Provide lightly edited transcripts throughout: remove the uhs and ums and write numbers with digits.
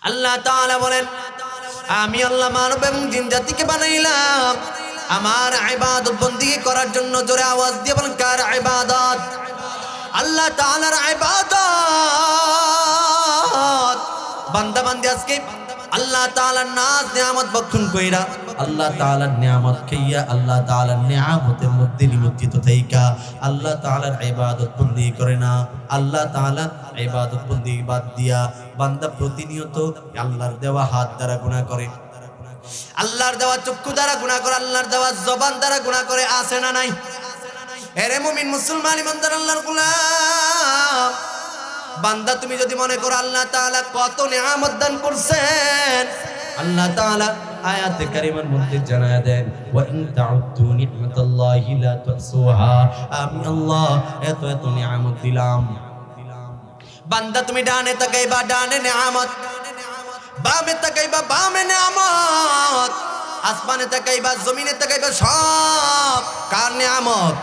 আল্লাহ তাআলা বলেন, আমি আল্লাহ মানব এবং জিন জাতিকে বানাইলাম আমার ইবাদত বندگی করার জন্য। জোরে আওয়াজ দিয়ে বলেন, কার ইবাদত? আল্লাহ তাআলার ইবাদত। বান্দা বান্দি আজকে আল্লাহ তাআলার নাজ নিয়ামত ভক্ষণ কইরা, আল্লাহ তাআলার নিয়ামত খাইয়া, আল্লাহ তাআলার নিয়ামতের মধ্যে নিমজ্জিত থাইকা আল্লাহ তাআলার ইবাদত বندگی করে না। আল্লাহ তাআলার ইবাদত বندگی বাদ দিয়া বান্দা প্রতিনিয়ত আল্লাহর দেওয়া হাত দ্বারা গুনাহ করে, আল্লাহর দেওয়া চক্ষু দ্বারা গুনাহ করে, আল্লাহর দেওয়া জবান দ্বারা গুনাহ করে। আছে না নাই? এরে মুমিন মুসলমান ইমানদার আল্লাহর গোলাম, বান্দা তুমি যদি মনে করো আল্লাহ তাআলা কত নিয়ামত দান করছেন, আল্লাহ তাআলা আয়াতে কারিমার মধ্যে জানায়া দেন, ওয়া ইন তাউদ্দু নি'মাতাল্লাহি লা তুহসুহা। আমি আল্লাহ এত এত নিয়ামত দিলাম। বান্দা তুমি ডানে তাকাইবা ডানে নিয়ামত, বামে তাকাইবা বামে নিয়ামত, আসমানে তাকাইবা জমিনে তাকাইবা, সব কার নিয়ামত?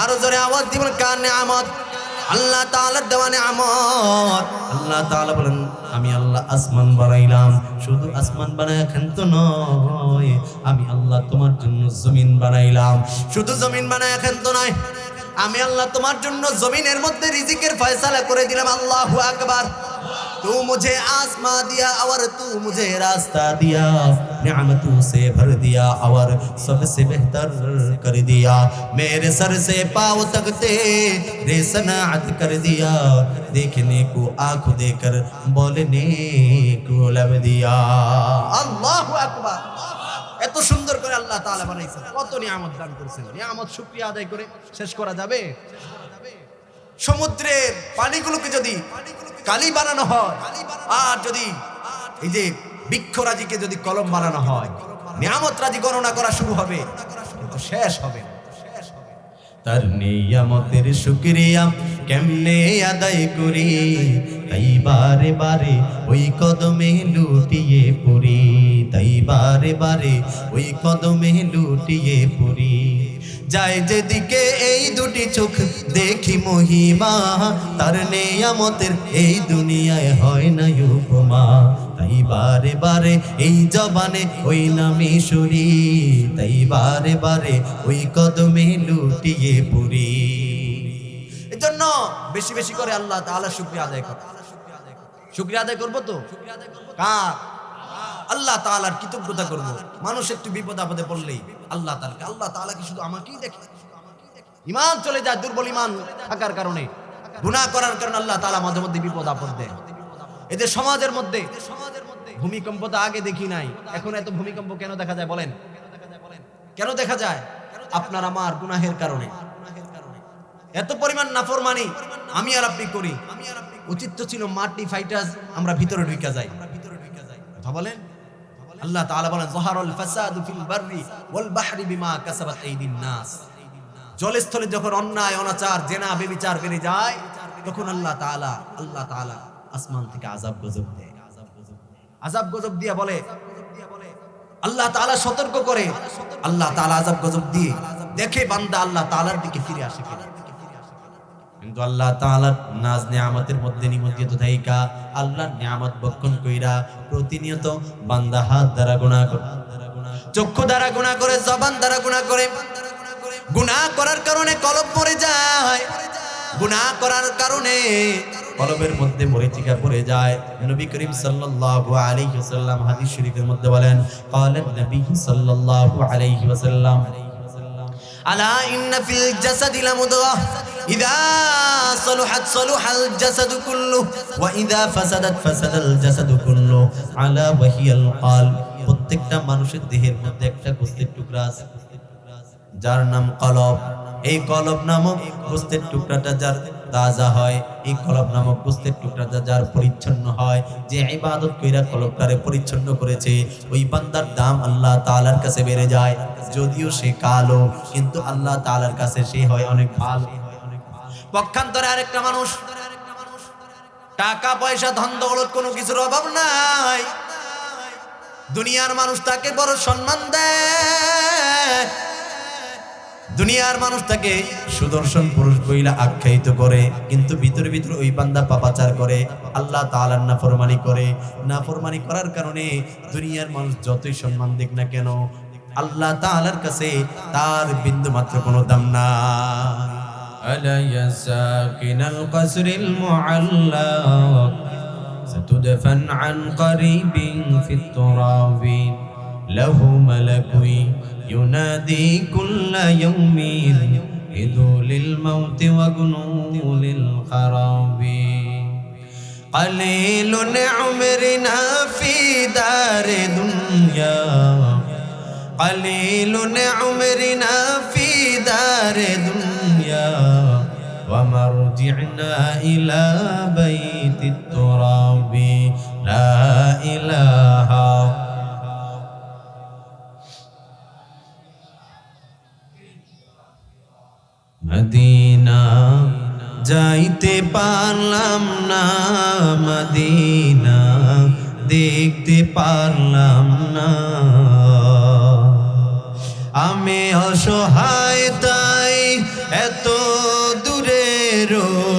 আরো জোরে আওয়াজ দিবেন, কার নিয়ামত? আল্লাহ তাআলার দেওয়া নিয়ামত। আল্লাহ তাআলা বলেন, আমি আল্লাহ আসমান বানাইলাম, শুধু আসমান বানায় খান্ত নয়, আমি আল্লাহ তোমার জন্য জমিন বানাইলাম, শুধু জমিন বানায় খান্ত নয়, আমি আল্লাহ তোমার জন্য জমিনের মধ্যে রিজিকের ফয়সালা করে দিলাম। আল্লাহু আকবার। तू मुझे आसमां दिया और तू मुझे रास्ता दिया, नियामतों से भर दिया और सबसे बेहतर कर दिया, मेरे सर से पाँव तक तेरे सनाअत कर दिया, देखने को आँख देकर बोलने को लब दिया। अल्लाहु আকবার। এত সুন্দর করে আল্লাহ তাআলা বানাইছেন, কত নিয়ামত দান করেছেন। নিয়ামত শুকরিয়া আদায় করে শেষ করা যাবে? সমুদ্রের পানিগুলোকে যদি কালি বানানো হয়, আর যদি এই যে বৃক্ষরাজিকে যদি কলম বানানো হয়, নিয়ামত রাজি গণনা করা শুরু হবে, কিন্তু শেষ হবে না। তার নিয়ামতের শুকরিয়া কেমনে আদায় করি, তাই বারে বারে ওই কদমে লুটিয়ে পড়ি, তাই বারে বারে ওই কদমে লুটিয়ে পড়ি। যায় যেদিকে এই দুটি চোখ দেখি মহিমা, তার নিয়ামতের এই দুনিয়ায় হয় না উপমা, তাই বারে বারে এই জবানে ওই নামে শুরি, তাই বারে বারে ওই কদমে লুটিয়ে পড়ি। এজন্য বেশি বেশি করে আল্লাহ তাআলা শুকরিয়া আদায় করো। শুকরিয়া আদায় করবো তো কার? আল্লাহ তাআলার কৃতজ্ঞতা করব। মানুষ একটু বিপদ আপদে পড়লেই আল্লাহ তাআলা কি শুধু আমাকেই দেখে? ঈমান চলে যায়, দুর্বল ঈমান থাকার কারণে, গুনাহ করার কারণে আল্লাহ তাআলা মাঝে মধ্যে বিপদ আপদ দেয়। এদের সমাজের মধ্যে ভূমিকম্প তো আগে দেখি নাই, এখন এত ভূমিকম্প কেন দেখা যায় বলেন? কেন দেখা যায়? আপনার আমার গুনাহের কারণে। এত পরিমাণ নাফরমানি আমি আর আপনি করি। উচিত তো ছিল মাটি ফাইটাস আমরা ভিতরে ঢুকে যাই। কথা বলেন। আল্লাহ তাআলা বলেন, যাহারাল ফাসাদু ফিল বাররি ওয়াল বাহরি বিমা কাসাবাত আইদিন নাস। জলস্থলে যখন অন্যায় অনাচার জেনা ব্যভিচার বেড়ে যায়, তখন আল্লাহ তাআলা আসমান থেকে আযাব গজব দেয়। আযাব গজব দিয়ে বলে, আল্লাহ তাআলা সতর্ক করে, আল্লাহ তাআলা আযাব গজব দিয়ে দেখে বান্দা আল্লাহ তাআলার দিকে ফিরে আসে কিনা। কিন্তু আল্লাহ তাআলার নাজ নিয়ামতের মধ্যে নিমজ্জিত থাইকা আল্লাহর নিয়ামত ভক্ষণ কইরা প্রতিনিয়ত বান্দা হাত দ্বারা গুনাহ করে, চক্ষু দ্বারা গুনাহ করে, জবান দ্বারা গুনাহ করে। গুনাহ করার কারণে কলব মরে যায়, গুনাহ করার কারণে কলবের মধ্যে মরিচিকা পড়ে যায়। নবী করিম সাল্লাল্লাহু আলাইহি ওয়াসাল্লাম হাদিস শরীফের মধ্যে বলেন, ক্বালান নবী সাল্লাল্লাহু আলাইহি ওয়াসাল্লাম, আলা ইন্না ফিল জাসাদি লামুদগাহ ইযা সালুহাত সালুহাল জাসাদু কুল্লুহু ওয়া ইযা ফাসাদাত ফাসাদাল জাসাদু কুল্লুহু আলা ওয়া হিয়াল কলব। প্রত্যেকটা মানুষের দেহের মধ্যে একটা গোশতের টুকরা আছে, যার নাম কলব। এই কলব নামক গোশতের টুকরাটা যার তাজা হয়, এই কলব নামক গোশতের টুকরাটা যার পরিচ্ছন্ন হয়, যে ইবাদত কইরা কলবটারে পরিচ্ছন্ন করেছে, ওই বান্দার দাম আল্লাহ তাআলার কাছে বেড়ে যায়। যদিও সে কালো, কিন্তু আল্লাহ তাআলার কাছে সে হয় অনেক ভালো। পক্ষান্তরে আরেকটা মানুষ, টাকা পয়সা ধন দৌলত কোনো কিছুর অভাব নাই, দুনিয়ার মানুষ তাকে বড় সম্মান দেয়, দুনিয়ার মানুষ তাকে সুদর্শন পুরুষ বইলা আখ্যায়িত করে, কিন্তু ভিতরে ভিতরে ওই বান্দা পাপাচার করে, আল্লাহ তাআলার নাফরমানি করে। নাফরমানি করার কারণে দুনিয়ার মানুষ যতই সম্মান দিক না কেন, আল্লাহ তাআলার কাছে তার বিন্দু মাত্র কোনো দাম না। ألا يا ساكن القصر المعلق ستدفن عن قريب في التراب له ملك ينادي كل يوم بذول الموت وجنون الخراب قليل عمرنا في دار دنيا قليل عمرنا في دار دنيا ومرجعنا إلى بيت التراب لا إله মদিনা যাইতে পারলাম না, মদিনা দেখতে পারলাম না, আমি অসহায় তাই এত দূরে রই,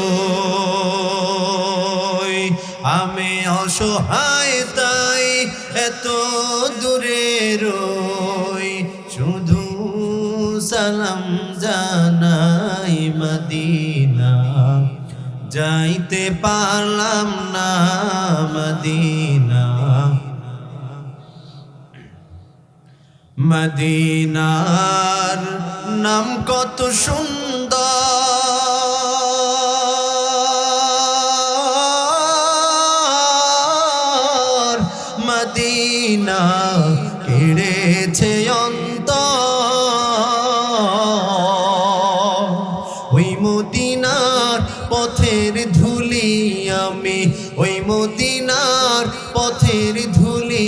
আমি অসহায় তাই এত দূরে রই, শুধু সালাম জানাই মদিনা যাইতে পারলাম না, মদিনা মদিনার নাম কত সুন্দর, মদিনা কেড়েছে অন্তর, ওই মদিনার পথের ধুলি আমি, ওই মদিনার পথের ধুলি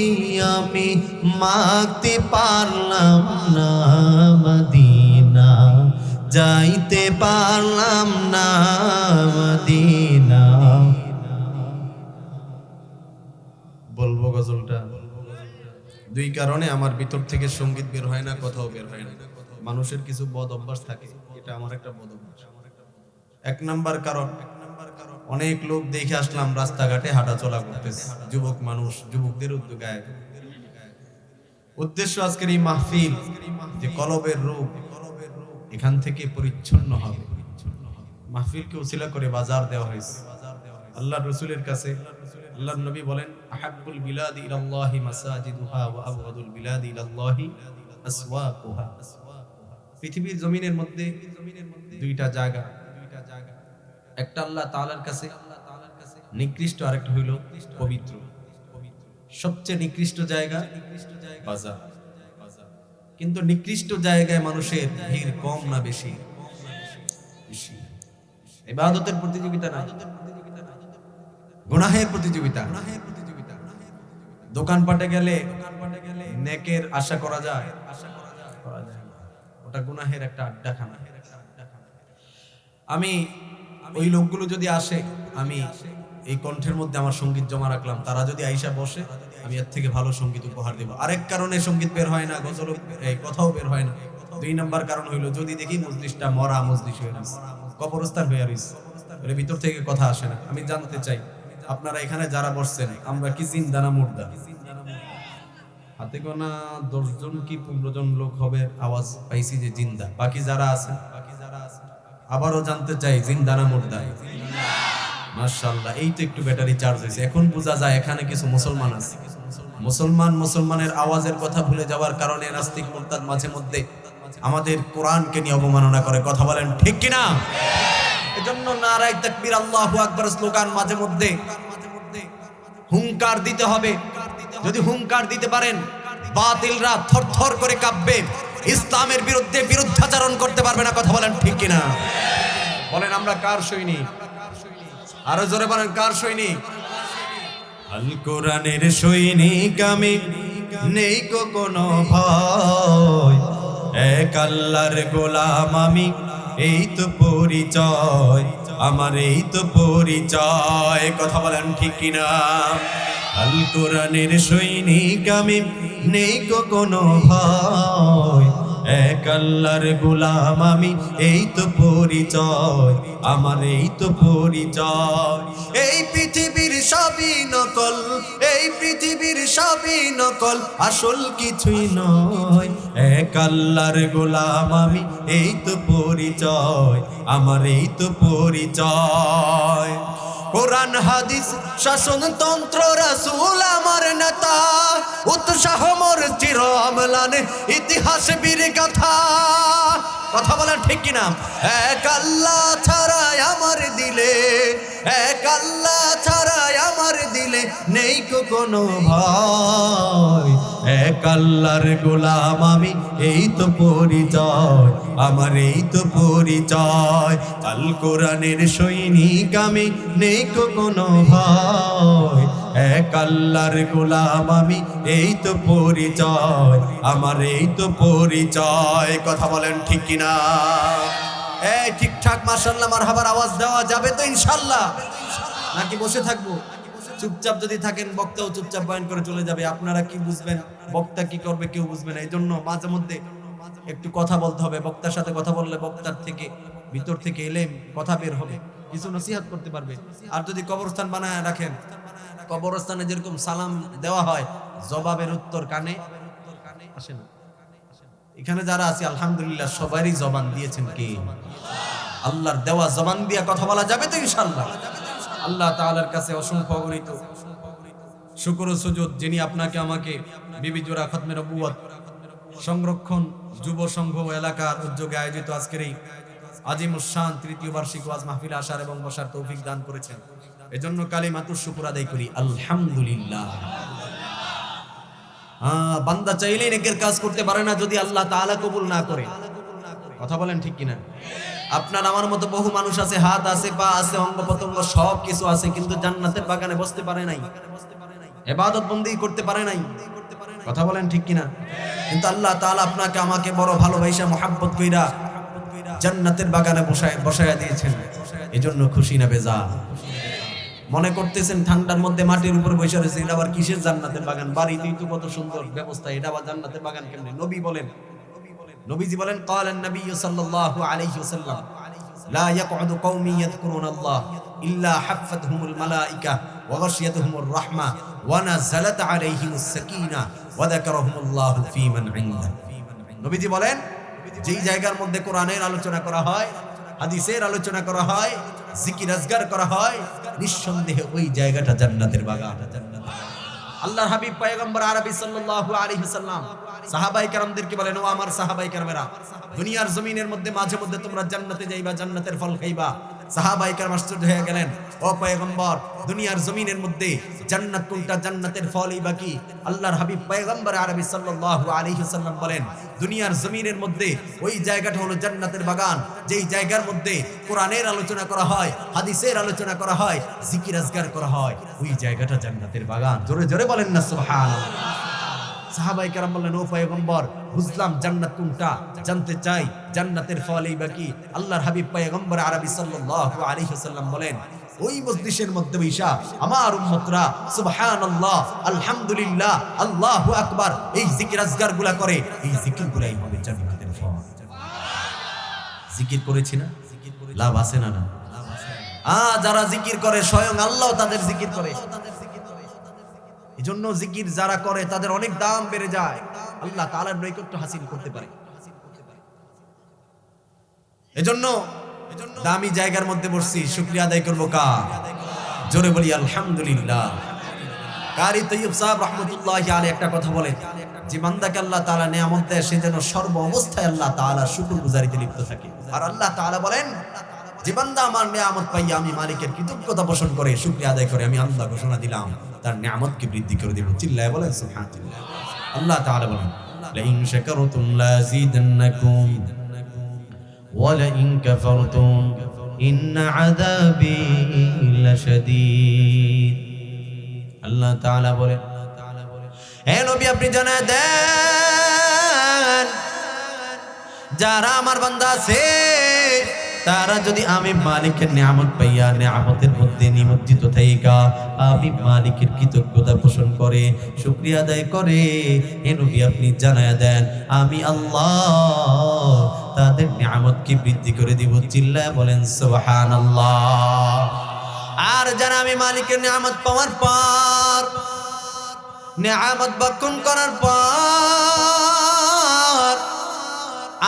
আমি মাখতে পারলাম না, মদিনা যাইতে পারলাম না, মদিনা। বলবো গজলটা? দুই কারণে আমার ভিতর থেকে সঙ্গীত বের হয় না, কথাও বের হয় না। মানুষের কিছু বদ অভ্যাস থাকে, এটা আমার একটা বদ অভ্যাস। এক নাম্বার কারণ, অনেক লোক দেখে আসলাম রাস্তাঘাটে হাঁটা চলা করতেছে, যুবক মানুষ, যুবকদের উদ্যোগে। উদ্দেশ্য আজকের এই মাহফিল যে কলবের রূপ এখান থেকে পরিচ্ছন্ন হবে, মাহফিলকে উসিলা করে বাজার দেওয়া হয়েছে আল্লাহ রসুলের কাছে। আল্লাহর নবী বলেন, আহাব্বুল বিলাদি ইলাল্লাহি মাসাজিদুহা ওয়া আবগাদুল বিলাদি ইলাল্লাহি আসওয়াকুহা। পৃথিবীর জমিনের মধ্যে দুইটা জায়গা, একটা আল্লাহ তাআলার কাছে নিকৃষ্ট, আরেকটা হইল পবিত্র। সবচেয়ে নিকৃষ্ট জায়গা বাজার। কিন্তু নিকৃষ্ট জায়গায় মানুষের ভিড় কম না বেশি? ইবাদতের প্রতিযোগিতা না, গুনাহের প্রতিযোগিতা। দোকানপাটে গেলে নেকের আশা করা যায়? ওটা গুনাহের একটা আড্ডাখানা। আমি ওই লোকগুলো যদি আসে, আমি এই কণ্ঠের মধ্যে আমার সঙ্গীত জমা রাখলাম, তারা যদি আইসা বসে, আমি এর থেকে ভালো সঙ্গীত উপহার দেব। আরেক কারণে সঙ্গীত বের হয় না, গজল কথাও বের হয় না। দুই নাম্বার কারণ হইলো, যদি দেখি মজলিসটা মরা মজলিস হয়ে রয়েছে, কবরস্থান হয়ে রয়েছে, ভিতর থেকে কথা আসে না। আমি জানতে চাই, আপনারা এখানে যারা বসছেন, আমরা কি জিন্দা না মুর্দা? হাতে গোনা 10 জন কি 15 জন লোক হবে আওয়াজ পাইছি যে জিন্দা। বাকি যারা আছে আবারও জানতে চাই, জিন্দা না মুর্দা? মাশাআল্লাহ, এই তো একটু ব্যাটারি চার্জ হয়েছে। এখন বোঝা যায় এখানে কিছু মুসলমান আছে। মুসলমানের আওয়াজের কথা ভুলে যাওয়ার কারণে নাস্তিক মুরতাদ মাঝে মধ্যে আমাদের কোরআনকে নিয়ে অবমাননা করে। কথা বলেন ঠিক কিনা? এজন্য নারায়ে তাকবীর, আল্লাহু আকবার স্লোগান মাঝে মধ্যে হুঙ্কার দিতে হবে। যদি হুঙ্কার দিতে পারেন, বাতিলরা থরথর করে কাঁপবে, ইসলামের বিরুদ্ধে বিরুদ্ধাচরণ করতে পারবে না। কথা বলেন ঠিক কিনা? বলেন আমরা কার সৈনিক? আরো জোরে বলেন, কার সৈনিক? আল কোরআনের সৈনিক আমি, নেই কোনো ভয়, এক আল্লাহর গোলাম আমি, এই তো পরিচয় আমার, এই তো পরিচয়। কথা বলেন ঠিক কিনা? আল কোরআনের সৈনিক আমি, নেই কোনো ভয়, এক আল্লাহর গোলাম আমি, এই তো পরিচয় আমার, এই তো পরিচয়। এই পৃথিবীর সবই নকল, এই পৃথিবীর সবই নকল, আসল কিছুই নয়। এক আল্লাহর গোলাম আমি, এই তো পরিচয় আমার, এই তো পরিচয়। কোরআন হাদিস শাসনতন্ত্র রাসূল আমার নেতা, উৎসাহ মোর চির অম্লানে ইতিহাস বীর গাথা। কথা বলেন ঠিক কিনা? এক আল্লাহ ছাড়া আমার দিলে, এক আল্লাহ ছাড়া আমার দিলে নেই কোনো ভয়। এক আল্লাহর গোলাম আমি, এই তো পরিচয় আমার, এই তো পরিচয়। আল কোরআনের সৈনিক আমি, নেই কোনো ভয়। এক আল্লাহর গোলাম আমি, এই তো পরিচয় আমার, এই তো পরিচয়। কথা বলেন ঠিক কিনা? এই ঠিকঠাক মাশাআল্লাহ মারহাবার আওয়াজ দেওয়া যাবে তো ইনশাআল্লাহ? নাকি বসে থাকবো? চুপচাপ যদি থাকেন বক্তাও চুপচাপ বয়ান করে চলে যাবে। আপনারা কি বুঝবেন, বক্তা কি করবে কেউ বুঝবে না। এই জন্য মাঝে মধ্যে একটু কথা বলতে হবে। বক্তার সাথে কথা বললে বক্তার থেকে ভিতর থেকে এলেম কথা বের হবে, কিছু নসিহত করতে পারবে। আর যদি কবরস্থান বানায় রাখেন, কবরস্থানে যেরকম সালাম দেওয়া হয়, জবাবের উত্তর কানে আসে না। এখানে যারা আছে আলহামদুলিল্লাহ সবারই জবান দিয়েছেন কে? আল্লাহর দেওয়া জবান দিয়া কথা বলা যাবে তো ইনশাআল্লাহ? আল্লাহ তাআলার কাছে অসংখ্য অগণিত শুকর ও সুজুদ, যিনি আপনাকে আমাকে বিবি জোড়া খতমে নবুয়ত সংরক্ষণ যুব সংঘ এলাকার উদ্যোগে আয়োজিত আজকের এই আজিমুস শান তৃতীয় বার্ষিক ওয়াজ মাহফিলে আসার এবং বসার তৌফিক দান করেছেন। এজন্য কালিমাতুশ শুকর আদায় করি আলহামদুলিল্লাহ। বান্দা চাইলেই নেকের কাজ করতে পারে না যদি আল্লাহ তাআলা কবুল না করে। কথা বলেন ঠিক কিনা? আপনার আমার মতো বহু মানুষ আছে, হাত আছে, পা আছে, অঙ্গ প্রত্যঙ্গ সব কিছু আছে, কিন্তু জান্নাতের বাগানে বসতে পারে নাই, ইবাদত বন্দেগী করতে পারে নাই। কথা বলেন ঠিক কিনা? কিন্তু আল্লাহ তাআলা আপনাকে আমাকে বড় ভালোবাসা মোহাব্বত কইরা জান্নাতের বাগানে বসায়া দিয়েছেন। এজন্য খুশি না বেজার? মনে করতেছেন ঠান্ডার মধ্যে মাটির উপর বসে রয়েছে, এটা আবার কিসের জান্নাতের বাগান? বাড়িতেই তো কত সুন্দর ব্যবস্থা, এটা আবার জান্নাতের বাগান কেমনে? নবী বলেন, নবীজি বলেন, ক্বালান নবী সাল্লাল্লাহু আলাইহি ওয়াসাল্লাম, লা ইয়াকউদু কওমি ইয়াযকুরুনাল্লাহ ইল্লা হাফাতহুমুল মালায়েকা ওয়া গাশিয়াতুহুমুর রাহমা ওয়া নাযালাত আলাইহিমুস সাকিনা ওয়া যাকারাহুমুল্লাহু ফী মান ইনদা। নবীজি বলেন, যেই জায়গার মধ্যে কোরআনের আলোচনা করা হয়, হাদিসের আলোচনা করা হয়, জিকির আজগার করা হয়, নিঃসন্দেহে ওই জায়গাটা জান্নাতের বাগান। আল্লাহর হাবিব পয়গম্বর আরবি সাল্লাল্লাহু আলাইহি ওয়াসাল্লাম সাহাবায়ে কেরামদেরকে বলেন, ও আমার সাহাবায়ে কেরামেরা, দুনিয়ার জমিনের মধ্যে মাঝে মধ্যে তোমরা জান্নাতে যাইবা, জান্নাতের ফল খাইবা। সাহাবায়ে কেরাম আশ্চর্য হয়ে গেলেন, ও পয়গম্বর, দুনিয়ার জমিনের মধ্যে জান্নাত কোনটা, জান্নাতের ফলই বাকি? আল্লাহর হাবিব পয়গম্বর আরবি সাল্লাল্লাহু আলাইহি ওয়াসাল্লাম বলেন, দুনিয়ার জমিনের মধ্যে ওই জায়গাটা হলো জান্নাতের বাগান, যেই জায়গার মধ্যে কোরআনের আলোচনা করা হয়, হাদিসের আলোচনা করা হয়, জিকির আজগার করা হয়, ওই জায়গাটা জান্নাতের বাগান। জোরে জোরে বলেন না সুবহানাল্লাহ। সাহাবায়ে কেরাম বললেন, ও পয়গম্বর, বুঝলাম জান্নাত কোনটা, জানতে চাই জান্নাতের ফলই বাকি। আল্লাহর হাবিব পয়গম্বর আরবি সাল্লাল্লাহু আলাইহি ওয়াসাল্লাম বলেন, ওই মজলিসের মধ্যে বৈশা আমার উম্মতরা সুবহানাল্লাহ, আলহামদুলিল্লাহ, আল্লাহু আকবার এই জিকির আজগার গুলা করে, এই জিকির গুলাই হবে জান্নাতের ফল। জিকির করেছি না, লাভ আছে না? না, যারা জিকির করে স্বয়ং আল্লাহ তাদের জিকির করে। এজন্য জিকির যারা করে তাদের অনেক দাম বেড়ে যায়, আল্লাহ তাআলার নৈকট্য হাসিল করতে পারে। এজন্য দামি জায়গার মধ্যে বসছি, শুকরিয়া আদায় করব কার? জোরে বলি আলহামদুলিল্লাহ। কারি তৈয়ব সাহেব রাহমাতুল্লাহি আলাইহি একটা কথা বলেন, যে বান্দাকে আল্লাহ তাআলা নিয়ামত দেয় সে যেন সর্ব অবস্থায় আল্লাহ তাআলার শুকরগুজারিতে লিপ্ত থাকে। আর আল্লাহ তাআলা বলেন, যে বান্দা আমার নিয়ামত পাইয়া আমি মালিকের কৃতজ্ঞতা পোষণ করে, শুকরিয়া আদায় করে, আমি আল্লাহ ঘোষণা দিলাম তার নিয়ামতকে বৃদ্ধি করে দেব। চিল্লায় বলেন সুবহানাল্লাহ। আল্লাহ তাআলা বলেন, লা ইন শাকারতুম লাযিদান্নাকুম ওয়া লা ইন কাফারতুম ইন্না আযাবি লাশাদীদ। আল্লাহ তাআলা বলেন, হে নবী আপনি জানায় দেন, যারা আমার বান্দা আছে তারা যদি আমি মালিকের নিয়ামত পাইয়া নিয়ামতের মধ্যে নিমজ্জিত থাইকা আমি মালিকের কৃতজ্ঞতা পোষণ করে শুকরিয়া আদায় করে হে নবী আপনি জানায়া দেন আমি আল্লাহ তাদের নিয়ামতকে বৃদ্ধি করে দিব। চিল্লায় বলেন সুবহানাল্লাহ। আর যারা আমি মালিকের নিয়ামত পাওয়ার পর নিয়ামত ভক্ষণ করার পর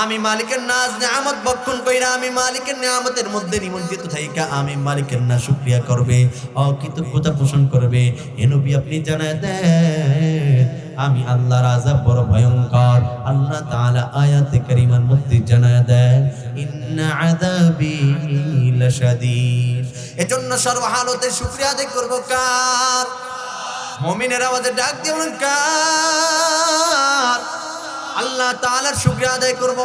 আমি মালিকের নাজ নিয়ামত ভক্ষণ কইরা আমি মালিকের নিয়ামতের মধ্যে নিমজ্জিত থাইকা আমি মালিকের না শুকরিয়া করবে অকৃতজ্ঞতা পোষণ করবে এ নবী আপনি জানায় দেন আমি আল্লাহর আযাব বড় ভয়ঙ্কর। আল্লাহ তাআলা আয়াতে কারিমার মধ্যে জানায় দেন ইন্না আযাবি লাশাদীদ। এজন্য সর্বহালতে শুকরিয়া আদায় করব কার? মুমিনের আওয়াজে ডাক দিয়ে বলুন কার? আল্লাহ তাআলার শুকরিয়া আদায় করব,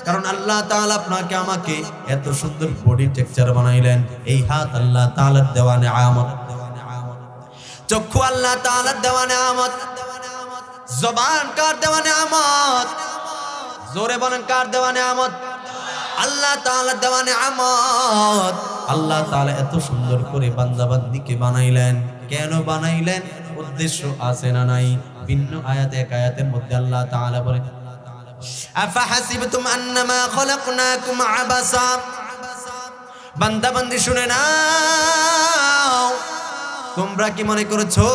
কারণ আল্লাহ তাআলা আপনাকে আমাকে এত সুন্দর বডি টেক্সচার বানাইলেন। এই হাত আল্লাহ তাআলার দেওয়া নিয়ামত, চক্ষু আল্লাহ তাআলার দেওয়া নিয়ামত, জবান কার দেওয়া নিয়ামত? জোরে বলেন কার দেওয়া নিয়ামত? আল্লাহ তাআলার দেওয়া নিয়ামত। আল্লাহ তাআলা এত সুন্দর করে বান্দা বান্দিকে বানাইলেন। কেন বানাইলেন? উদ্দেশ্য আছে না নাই? ভিন্ন আয়াতে এক আয়াতের মধ্যে আল্লাহ তাআলা বলেন আফাহাসিবতুম আন্নামা খলাকনাকুম আবাসা। বান্দা বান্দি শুনে নাও, তোমরা কি মনে করেছো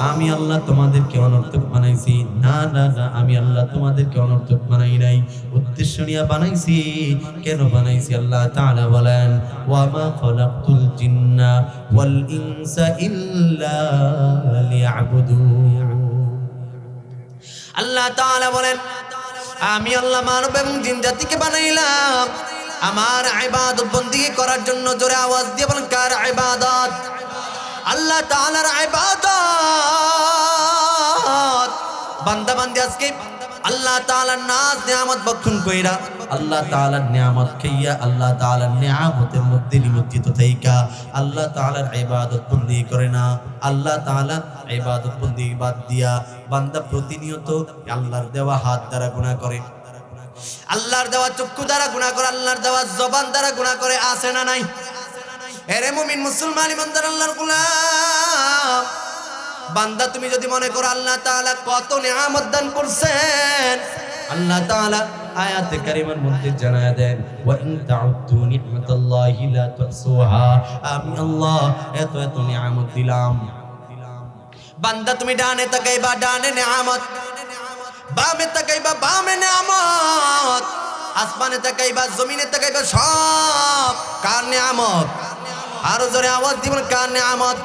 আমি আল্লাহ তোমাদেরকে অনর্থক বানাইছি? না না না, আমি আল্লাহ তোমাদেরকে অনর্থক বানাই নাই, উদ্দেশ্য নিয়ে বানাইছি। কেন বানাইছি? আল্লাহ তাআলা বলেন ওয়া মা খালাকতুল জিন্না ওয়াল ইনসা ইল্লা লিয়াবুদুন। আল্লাহ তাআলা বলেন আমি আল্লাহ মানব এবং জিন জাতিকে বানাইলাম আমার ইবাদত বندگی করার জন্য। জোরে আওয়াজ দিয়ে বলেন কার ইবাদত? আল্লাহ তাআলার ইবাদত। বান্দা বান্দি আজকে আল্লাহ তাআলার নাজ নিয়ামত ভক্ষণ কইরা আল্লাহ তাআলার নিয়ামত খাইয়া আল্লাহ তাআলার নিয়ামতের মধ্যে নিমজ্জিত থাইকা আল্লাহ তাআলার ইবাদত বندگی করে না। আল্লাহ তাআলার ইবাদত বندگی বাদ দিয়া বান্দা প্রতিনিয়ত আল্লাহর দেওয়া হাত দ্বারা গুনাহ করে, আল্লাহর দেওয়া চক্ষু দ্বারা গুনাহ করে, আল্লাহর দেওয়া জবান দ্বারা গুনাহ করে। আছে না নাই? এরে মুমিন মুসলমান ইমানদার আল্লাহর গোলাম বান্দা, তুমি যদি মনে করো আল্লাহ তাআলা কত নিয়ামত দান করছেন, আল্লাহ তাআলা আয়াতে কারিমার মধ্যে জানায়া দেন ওয়া ইন তাউদ্দু নি'মাতাল্লাহি লা তুহসুহা। আমি আল্লাহ এত এত নিয়ামত দিলাম। বান্দা তুমি ডানে তাকাইবা ডানে নিয়ামত, বামে তাকাইবা বামে নিয়ামত, আসমানে তাকাইবা জমিনে তাকাইবা, সব কার নিয়ামত? আরো জোরে আওয়াজ দিবেন কার নিয়ামত?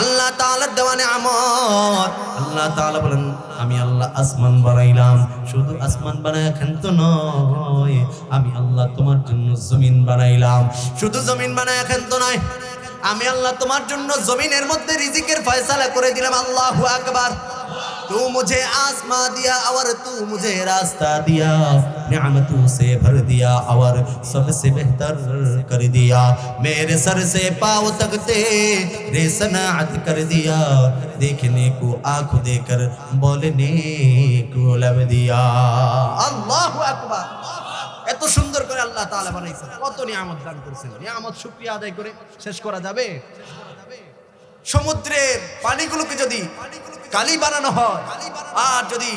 আল্লাহ তাআলার দেওয়া নিয়ামত। আল্লাহ তাআলা বলেন আমি আল্লাহ আসমান বানাইলাম, শুধু আসমান বানায় ক্ষান্ত নয়, আমি আল্লাহ তোমার জন্য জমিন বানাইলাম। শুধু জমিন বানায় ক্ষান্ত নয়, আমি আল্লাহ তোমার জন্য জমিনের মধ্যে রিজিকের ফয়সালা করে দিলাম। আল্লাহু আকবার। तू मुझे आसमां दिया और तू मुझे रास्ता दिया, नियामतों से भर दिया और सबसे बेहतर कर दिया, मेरे सर से पाँव तक तेरे सनाअत कर दिया, देखने को आँख देकर बोलने को लब दिया। अल्लाहु আকবার। এত সুন্দর করে আল্লাহ তাআলা বানাইছেন, কত নিয়ামত দান করেছেন। নিয়ামত শুকরিয়া আদায় করে শেষ করা যাবে? সমুদ্রের পানিগুলোকে যদি কালি বানানো হয় আর যদি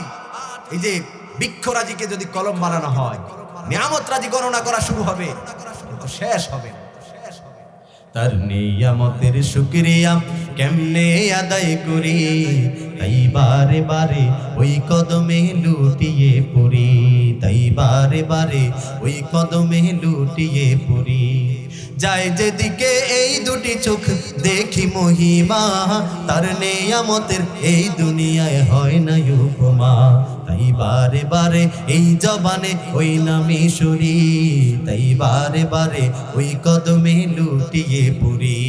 এই যে বৃক্ষরাজিকে যদি কলম বানানো হয়, নিয়ামত রাজি গণনা করা শুরু হবে, কিন্তু শেষ হবে না। তার নিয়ামতের শুকরিয়া কেমনে আদায় করি, তাই বারে বারে ওই কদমে লুটিয়ে পড়ি, তাই বারে বারে ওই কদমে লুটিয়ে পড়ি। যায় যেদিকে এই দুটি চোখ দেখি মহিমা, তার নিয়ামতের এই দুনিয়ায় হয় না উপমা, তাই বারে বারে এই জবানে ওই নামে শুনি, তাই বারে বারে ওই কদমে লুটিয়ে পড়ি।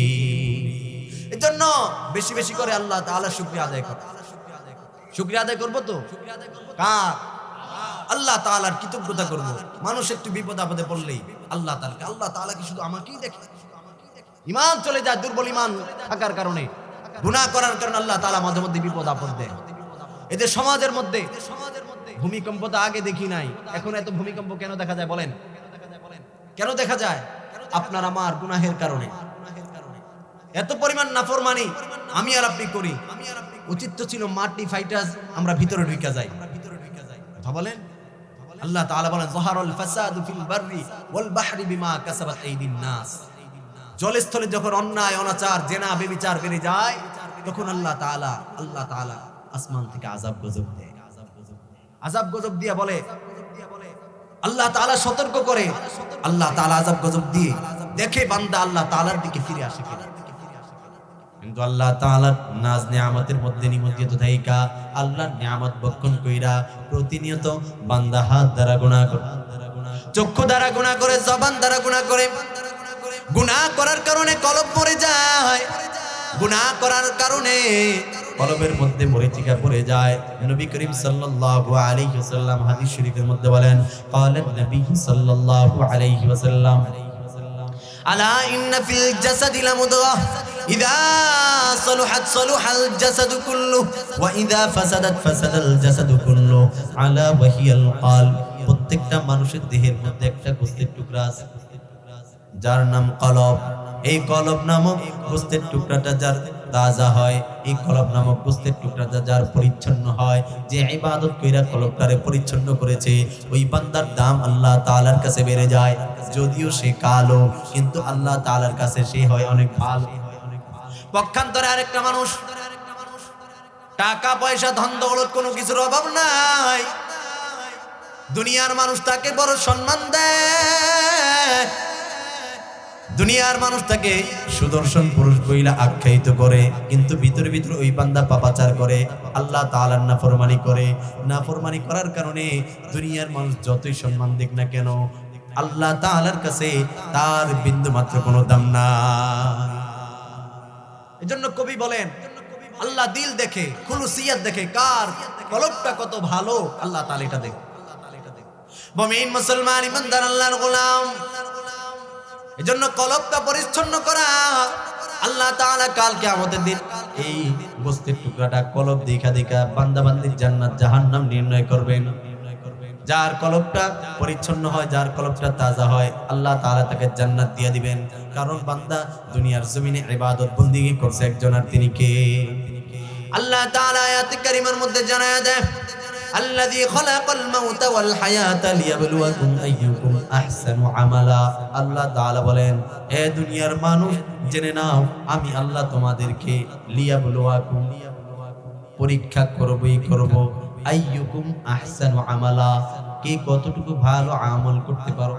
এজন্য বেশি বেশি করে আল্লাহ তাআলা শুকরিয়া আদায় করো। শুকরিয়া আদায় করবো তো কার? আল্লাহ তাআলার কৃতজ্ঞতা করব। মানুষ একটু বিপদ আপদে পড়লেই আল্লাহ তাআলা কি শুধু আমাকেই দেখে? ঈমান চলে যায়, দুর্বল ঈমান থাকার কারণে, গুনাহ করার কারণে আল্লাহ তাআলা মাঝে মধ্যে বিপদ আপদ দেয়। এদের সমাজের মধ্যে ভূমিকম্প তো আগে দেখি নাই, এখন এত ভূমিকম্প কেন দেখা যায় বলেন? কেন দেখা যায়? আপনার আমার গুনাহের কারণে। এত পরিমাণ নাফরমানি আমি আর আপনি করি। উচিত তো ছিল মাটি ফাইটাস আমরা ভিতরে ঢুকে যাই। কথা বলেন। আল্লাহ তাআলা বলেন যাহারাল ফাসাদু ফিল বাররি ওয়াল বাহরি বিমা কাসাবাত আইদিন নাস। জলস্থলে যখন অন্যায় অনাচার জেনা ব্যভিচার বেড়ে যায় তখন আল্লাহ তাআলা আসমান থেকে আযাব গজব দেয়। আযাব গজব দিয়ে বলে আল্লাহ তাআলা সতর্ক করে, আল্লাহ তাআলা আযাব গজব দিয়ে দেখে বান্দা আল্লাহ তাআলার দিকে ফিরে আসে কিনা। কিন্তু আল্লাহ তাআলার নাজ নিয়ামতের মধ্যে নিমজ্জিত থাইকা আল্লাহর নিয়ামত ভক্ষণ কইরা প্রতিনিয়ত বান্দা হাত দ্বারা গুনাহ করে, চক্ষু দ্বারা গুনাহ করে, জবান দ্বারা গুনাহ করে। গুনাহ করার কারণে কলব মরে যায়, গুনাহ করার কারণে কলবের মধ্যে মরিচিকা পড়ে যায়। নবী করিম সাল্লাল্লাহু আলাইহি ওয়াসাল্লাম হাদিস শরীফের মধ্যে বলেন ক্বালান নবী সাল্লাল্লাহু আলাইহি ওয়াসাল্লাম আলা ইন্না ফিল জাসাদি লামুদগাহ ইযা সালুহাত সালুহাল জাসাদু কুল্লু ওয়া ইযা ফাসাদাত ফাসাদাল জাসাদু কুল্লু আলা ওয়া হিয়াল কলব। প্রত্যেকটা মানুষের দেহের মধ্যে একটা গোশতের টুকরা আছে যার নাম কলব। এই কলব নামক গোশতের টুকরাটা যার তাজা হয়, এই কলব নামক গোশতের টুকরাটা যার পরিচ্ছন্ন হয়, যে ইবাদত কইরা কলবটারে পরিচ্ছন্ন করেছে, ওই বান্দার দাম আল্লাহ তাআলার কাছে বেড়ে যায়। যদিও সে কালো কিন্তু আল্লাহ তাআলার কাছে সে হয় অনেক ভালো। পক্ষান্তরে আরেকটা মানুষ টাকা পয়সা ধন দৌলত কোনো কিছুর অভাব নাই, দুনিয়ার মানুষ তাকে বড় সম্মান দেয়, দুনিয়ার মানুষ তাকে সুদর্শন পুরুষ বইলা আখ্যায়িত করে, কিন্তু ভিতরে ভিতরে ওই বান্দা পাপাচার করে, আল্লাহ তাআলার নাফরমানি করে। নাফরমানি করার কারণে দুনিয়ার মানুষ যতই সম্মান দিক না কেন আল্লাহ তাআলার কাছে তার বিন্দু মাত্র কোনো দাম নাই। এজন্য কবি বলেন আল্লাহ দিল দেখে, খুলুসিয়াত দেখে, কার কলবটা কত ভালো আল্লাহ তাআলা এটা দেখে। মুমিন মুসলমান ইমানদার আল্লাহর গোলাম, এজন্য কলবটা পরিচ্ছন্ন করা। আল্লাহ তাআলা কাল কিয়ামতের দিন এই গোশতের টুকরাটা কলব দেখা দেখা বান্দা বান্দির জান্নাত জাহান্নাম নির্ণয় করবেন। যার কলবটা পরিচ্ছন্ন হয়, যার কলবটা তাজা হয়, আল্লাহ তাআলা তাকে জান্নাত দিয়ে দিবেন। কারণ বান্দা দুনিয়ার জমিনে ইবাদত বন্দেগী করছে একজন, আর তিনি কে? আল্লাহ তাআলা আয়াতে কারিমার মধ্যে জানায়া দেয় আল্লাযী খালাকাল মাউতা ওয়াল হায়াতা লিয়াবলুয়াকুম আইয়ুকুম আহসানু আমালা। আল্লাহ তাআলা বলেন হে দুনিয়ার মানুষ জেনে নাও আমি আল্লাহ তোমাদেরকে লিয়াবলুয়াকুম পরীক্ষা করবই করব, আইয়ুকুম আহসানু আমালা কে কতটুকু ভালো আমল করতে পারো।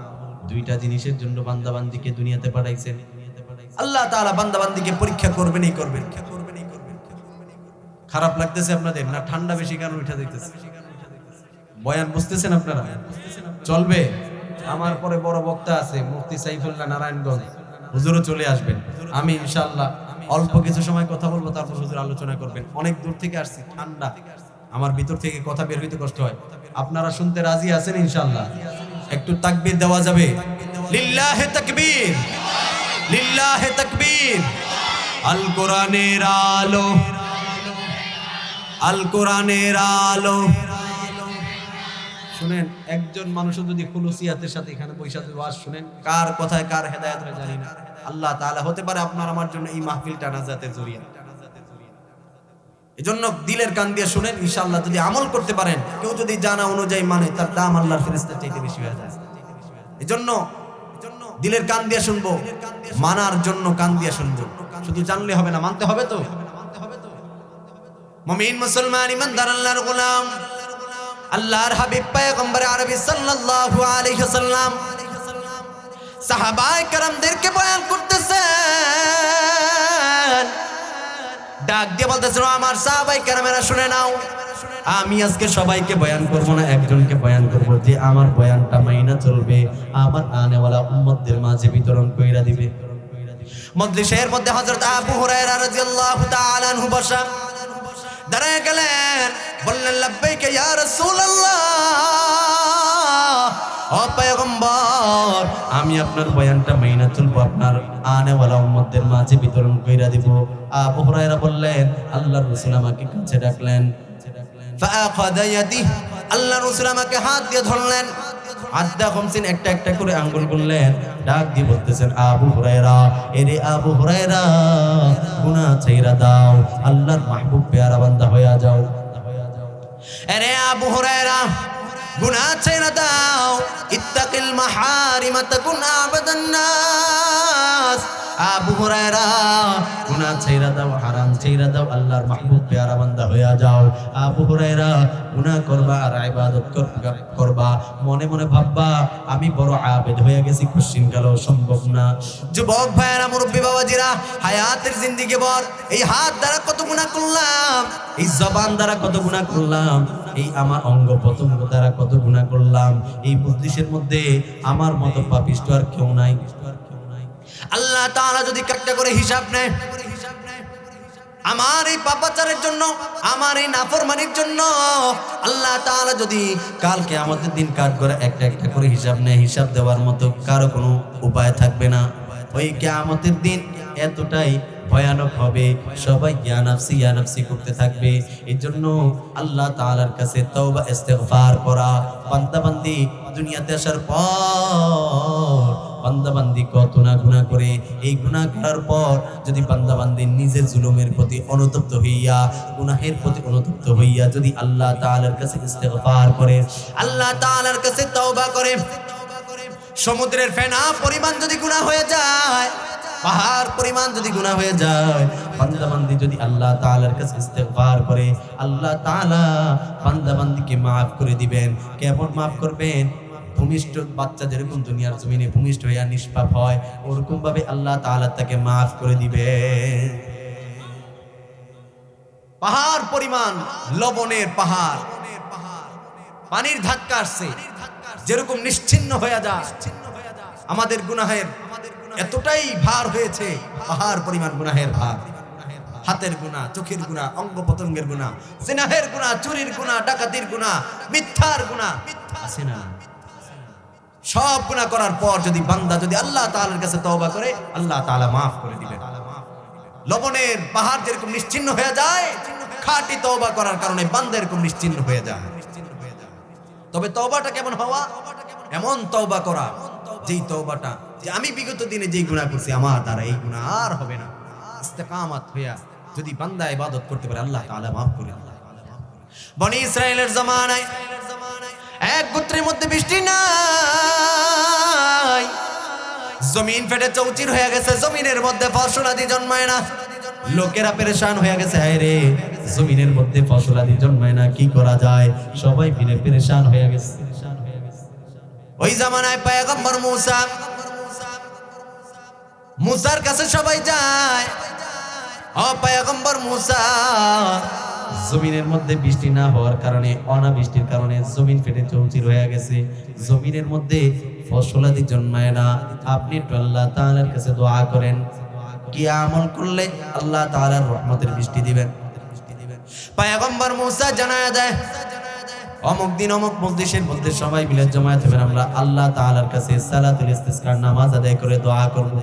দুইটা জিনিসের জন্য বান্দাবান্দিকে দুনিয়াতে পাঠাইছেন। আল্লাহ তাআলা বান্দাবান্দিকে পরীক্ষা করবেনই করবেন। খারাপ লাগতেছে আপনাদের না? ঠান্ডা বেশি কারণ উঠা দিতেছে। বয়ান বুঝতেছেন আপনারা? চলবে? আমার পরে বড় বক্তা আছে মুফতি সাইফুল্লাহ নারায়ণগঞ্জ, হুজুরও চলে আসবেন। আমি ইনশাআল্লাহ অল্প কিছু সময় কথা বলবো, তারপর হুজুর আলোচনা করবেন। অনেক দূর থেকে আসছি, ঠান্ডা, আমার ভিতর থেকে কথা বের হইতে কষ্ট হয়। আপনারা শুনতে রাজি আছেন ইনশাআল্লাহ? একটু তাকবীর দেওয়া যাবে? লিল্লাহে তাকবীর, লিল্লাহে তাকবীর। আল কোরআনের আলো, আল কোরআনের আলো। শুনেন, একজন মানুষ যদি খুলুসিয়াতের সাথে এখানে বৈশা ওয়াজ শুনেন, কার কথায় কার হেদায়েত হয় জানি না। আল্লাহ তাআলা হতে পারে আপনার আমার জন্য এই মাহফিলটা নাজাতের জরিয়া। এজন্য দিলের কান দিয়ে শুনেন, ইনশাআল্লাহ যদি আমল করতে পারেন, কেউ যদি জানা অনুযায়ী মানে, তার দাম আল্লাহর ফেরেশতার চাইতে বেশি হয়ে যায়। এজন্য দিলের কান দিয়ে শুনবো, মানার জন্য কান দিয়ে শুনবো। শুধু জানলে হবে না, মানতে হবে তো। মুমিন মুসলমান ইমানদার আল্লাহর গোলাম, আল্লাহর হাবিব পয়গম্বর আরবি সাল্লাল্লাহু আলাইহি ওয়াসাল্লাম সাহাবায়ে কেরামদেরকে বয়ান করতেছেন, ডাক দিয়ে বলতেছেন আমার সাহাবায়ে কেরামেরা শুনে নাও, আমি আজকে সবাইকে বয়ান করব না, একজনকে বয়ান করব, যে আমার বয়ানটা মাইনা চলবে, আমার আনেওয়ালা উম্মতদের মাঝে বিতরণ কইরা দিবে। মজলিসের মধ্যে হযরত আবু হুরায়রা রাদিয়াল্লাহু তাআলা আনহু বসা দাঁড়ায় গেলেন, বললেন লাব্বাইকা ইয়া রাসূলুল্লাহ, ও পয়গম্বর আমি আপনার বয়ানটা মাইনা চলবো, আপনার আনেওয়ালা উম্মতদের মাঝে বিতরণ কইরা দিব। আবু হুরায়রা বললেন আল্লাহর রাসূল আমাকে কাছে ডাকলেন, ফাআখাযা ইয়াদি, আল্লাহর রাসূল আমাকে হাত দিয়ে ধরলেন, আদ্দা খামসিন একটা একটা করে আঙ্গুল গুনলেন, ডাক দিয়ে বলতেছেন আবু হুরায়রা, এরে আবু হুরায়রা, গুনাহ ছাইরা দাও, আল্লাহর মাহবুব পেয়ারা বান্দা হয়ে যাও। আরে আবু হুরায়রা, গুনাহ ছেড়ে দাও, ইত্তাকিল মাহারিম তাকুন আবাদান নাস। আবু হুরায়রা, গুনাহ ছাইরা দাও, হারাম ছাইরা দাও, আল্লাহর মাহবুব পেয়ারা বান্দা হয়ে যাও। আবু হুরায়রা, গুনাহ করবা আর ইবাদত করবা, মনে মনে ভাববা আমি বড় আবেদ হয়ে গেছি, কোশ্চিন গেল সম্ভব না। যুবক ভাইয়েরা, মুরব্বী বাবাজিরা, হায়াতের জিন্দেগি ভর এই হাত দ্বারা কত গুনাহ করলাম, এই জবান দ্বারা কত গুনাহ করলাম, এই আমার অঙ্গ প্রত্যঙ্গ দ্বারা কত গুনাহ করলাম, এই মজলিসের মধ্যে আমার মতো পাপিষ্ঠ আর কেউ নাই। আল্লাহ তাআলা যদি একটা করে হিসাব নেয়, আমার এই পাপাচারের জন্য, আমার এই নাফরমানির জন্য আল্লাহ তাআলা যদি কালকে আমাদের দিন কাট করে একটা একটা করে হিসাব নেয়, হিসাব দেওয়ার মতো কারো কোনো উপায় থাকবে না। ওই কিয়ামতের দিন এতটাই ভয়ানক হবে, সবাই ইয়া নাফসি করতে থাকবে। এই জন্য আল্লাহ তাআলার কাছে তওবা ইস্তিগফার করা। বান্দাবান্দি দুনিয়াতে আসার পর বান্দাবান্দি কত না গুনাহ করে, এই গুনাহ করার পর যদি বান্দাবান্দি নিজের জুলুমের প্রতি অনুতপ্ত হইয়া, গুনাহের প্রতি অনুতপ্ত হইয়া যদি আল্লাহ তাআলার কাছে ইস্তিগফার করে, আল্লাহ তাআলার কাছে তওবা করে, সমুদ্রের ফেনা পরিমাণ যদি গুনাহ হয়ে যায়, পাহাড় পরিমাণ যদি গুনাহ হয়ে যায়, বান্দাবান্দি যদি আল্লাহ তাআলার কাছে ইস্তিগফার করে, আল্লাহ তাআলা বান্দাবান্দিকে maaf করে দিবেন। কেমন maaf করবেন? ভূমিষ্ঠ বাচ্চা যেরকম দুনিয়ার জমিনে ভূমিষ্ঠ হইয়া নিষ্পাপ হয়, ওরকম ভাবে আল্লাহ তাআলা তাকে maaf করে দিবেন। পাহাড় পরিমাণ লবণের পাহাড় পানির ধাক্কা আসছে, যেরকম নিশ্চিহ্ন হয়ে যায়, আমাদের গুনাহের এতটাই ভার হয়েছে, পাহাড় পরিমাণ গুনাহের ভার। হাতের গুনাহ, চোখের গুনাহ, অঙ্গ প্রত্যঙ্গের গুনাহ, জিনাহের গুনাহ, চুরির গুনাহ, ডাকাতির গুনাহ, মিথ্যার গুনাহ আছে না? সব গুনাহ করার পর যদি বান্দা যদি আল্লাহ তাআলার কাছে তওবা করে, আল্লাহ তাআলা maaf করে দিবেন। লবণের পাহাড় যেরকম নিশ্চিহ্ন হয়ে যায়, খাঁটি তওবা করার কারণে বান্দা এরকম নিশ্চিহ্ন হয়ে যায়। তবে তওবাটা কেমন হওয়া? এমন তওবা করা, যেই তওবাটা যে আমি বিগত দিনে যেই গুনাহ করছি, আমার দ্বারা এই গুনাহ আর হবে না। ইস্তেকামাত হইয়া যদি বান্দা ইবাদত করতে পারে, আল্লাহ তাআলা maaf করে দেন। বনি ইসরাইলের জামানায় এক গোত্রের মধ্যে বৃষ্টি নাই, জমিন ফেটে চৌচির হয়ে গেছে, জমিনের মধ্যে ফসলাদি জন্মায় না। লোকেরা পেরেশান হয়ে গেছে, হায় রে, জমিনের মধ্যে ফসলাদি জন্মায় না, কি করা যায়? সবাই মিলে পেরেশান হয়ে গেছে। ওই জামানায় পয়গম্বর মুসার কাছে সবাই যায়। ও পয়গম্বর মুসা, জমিনের মধ্যে বৃষ্টি না হওয়ার কারণে, অনাবৃষ্টির কারণে জমিন ফেটে চৌচির হয়ে গেছে, জমিনের মধ্যে ফসলাদি জন্মায় না। আপনি একটু আল্লাহ তাআলার কাছে দোয়া করেন, কি আমল করলে আল্লাহ তাআলার রহমতের বৃষ্টি দিবেন। পয়গম্বর মুসা জানায়া দেয়, অমুক দিন অমুক মজলিসের মধ্যে সবাই মিলে জমায়েত হবেন, আমরা আল্লাহ তাআলার কাছে সালাতুল ইস্তিসকার নামাজ আদায় করে দোয়া করব।